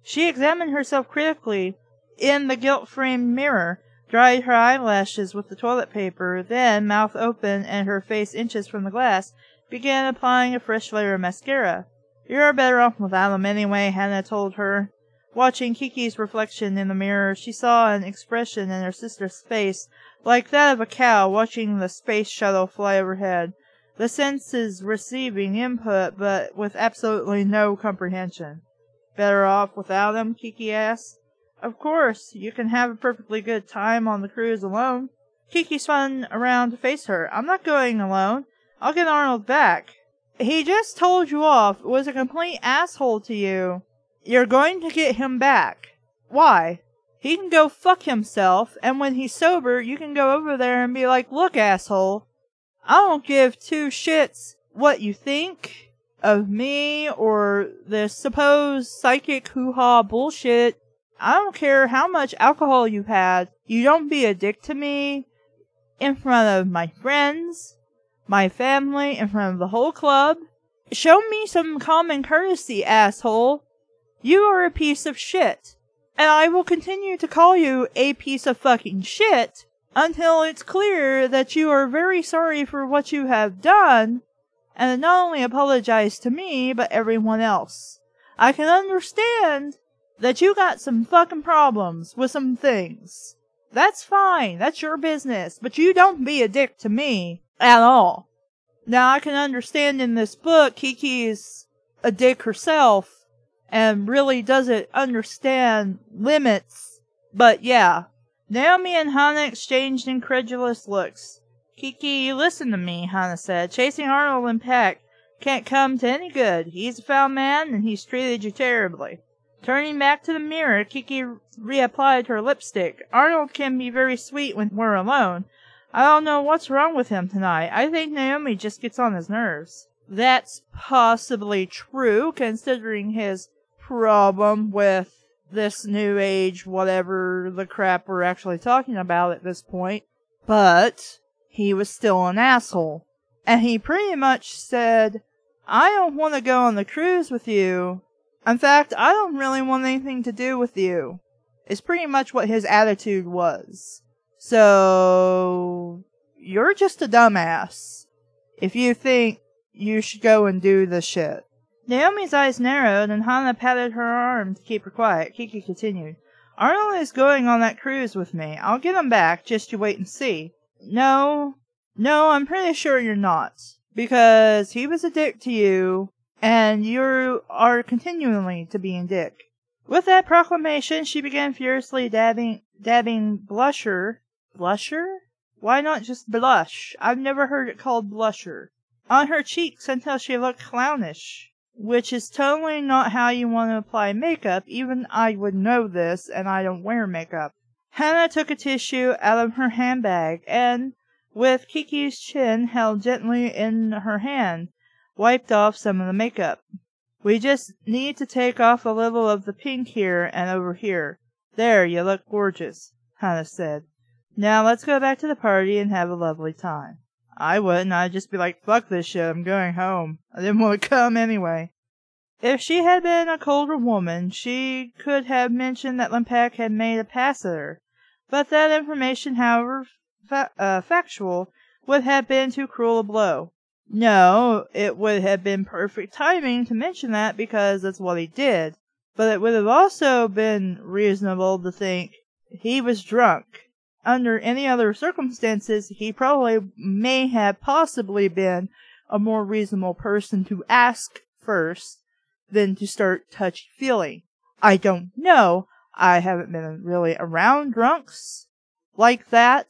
She examined herself critically in the gilt-framed mirror, dried her eyelashes with the toilet paper, then, mouth open and her face inches from the glass, began applying a fresh layer of mascara. You're better off without them anyway, Hannah told her. Watching Kiki's reflection in the mirror, she saw an expression in her sister's face like that of a cow watching the space shuttle fly overhead, the senses receiving input but with absolutely no comprehension. Better off without him? Kiki asked. Of course, you can have a perfectly good time on the cruise alone. Kiki spun around to face her. I'm not going alone. I'll get Arnold back. He just told you off, was a complete asshole to you. You're going to get him back. Why? He can go fuck himself, and when he's sober, you can go over there and be like, look, asshole, I don't give two shits what you think of me or the supposed psychic hoo-ha bullshit. I don't care how much alcohol you've had. You don't be a dick to me in front of my friends, my family, in front of the whole club. Show me some common courtesy, asshole. You are a piece of shit. And I will continue to call you a piece of fucking shit until it's clear that you are very sorry for what you have done, and not only apologize to me, but everyone else. I can understand that you got some fucking problems with some things. That's fine, that's your business, but you don't be a dick to me at all. Now, I can understand in this book, Kiki's a dick herself, and really doesn't understand limits. But yeah, Naomi and Hannah exchanged incredulous looks. Kiki, listen to me, Hannah said. Chasing Arnold and Peck can't come to any good. He's a foul man, and he's treated you terribly. Turning back to the mirror, Kiki reapplied her lipstick. Arnold can be very sweet when we're alone. I don't know what's wrong with him tonight. I think Naomi just gets on his nerves. That's possibly true, considering his problem with this new age, whatever the crap we're actually talking about at this point. But he was still an asshole. And he pretty much said, I don't want to go on the cruise with you. In fact, I don't really want anything to do with you. It's pretty much what his attitude was. So, you're just a dumbass if you think you should go and do this shit. Naomi's eyes narrowed, and Hannah patted her arm to keep her quiet. Kiki continued. Arnold is going on that cruise with me. I'll get him back, just you wait and see. No, I'm pretty sure you're not. Because he was a dick to you, and you are continually to being dick. With that proclamation, she began furiously dabbing blusher. Blusher? Why not just blush? I've never heard it called blusher. On her cheeks until she looked clownish. Which is totally not how you want to apply makeup. Even I would know this, and I don't wear makeup. Hannah took a tissue out of her handbag, and, with Kiki's chin held gently in her hand, wiped off some of the makeup. We just need to take off a little of the pink here and over here. There, you look gorgeous, Hannah said. Now let's go back to the party and have a lovely time. I wouldn't. I'd just be like, fuck this shit, I'm going home. I didn't want to come anyway. If she had been a colder woman, she could have mentioned that Klebkatt had made a pass at her. But that information, however factual, would have been too cruel a blow. No, it would have been perfect timing to mention that because that's what he did. But it would have also been reasonable to think he was drunk. Under any other circumstances, he probably may have possibly been a more reasonable person to ask first than to start touchy-feely. I don't know. I haven't been really around drunks like that,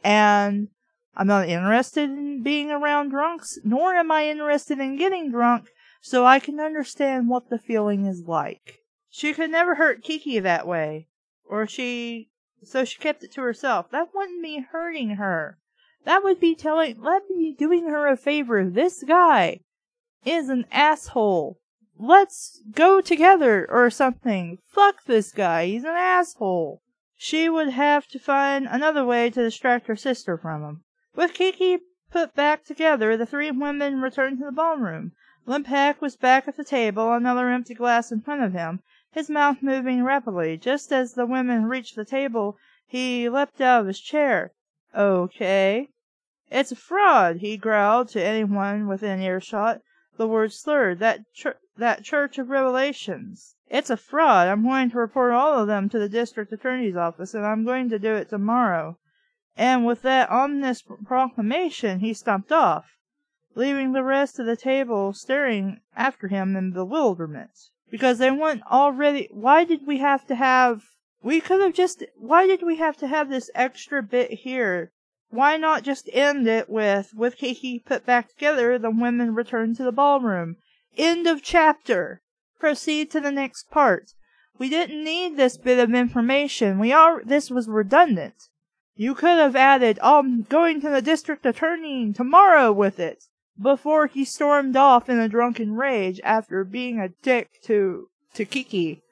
and I'm not interested in being around drunks, nor am I interested in getting drunk, so I can understand what the feeling is like. She could never hurt Kiki that way, so she kept it to herself. That wouldn't be hurting her. That would be doing her a favor. This guy is an asshole. Let's go together or something. Fuck this guy. He's an asshole. She would have to find another way to distract her sister from him. With Kiki put back together, the three women returned to the ballroom. Klebkatt was back at the table, another empty glass in front of him, his mouth moving rapidly. Just as the women reached the table, he leapt out of his chair. Okay. It's a fraud, he growled to anyone within earshot. The word slurred. That Church of Revelations. It's a fraud. I'm going to report all of them to the district attorney's office, and I'm going to do it tomorrow. And with that ominous proclamation, he stumped off, leaving the rest of the table staring after him in bewilderment. Because they weren't already... Why did we have to have this extra bit here? Why not just end it with Kiki put back together, the women returned to the ballroom? End of chapter. Proceed to the next part. We didn't need this bit of information. This was redundant. You could have added, I'm going to the district attorney tomorrow with it, before he stormed off in a drunken rage after being a dick to Kiki.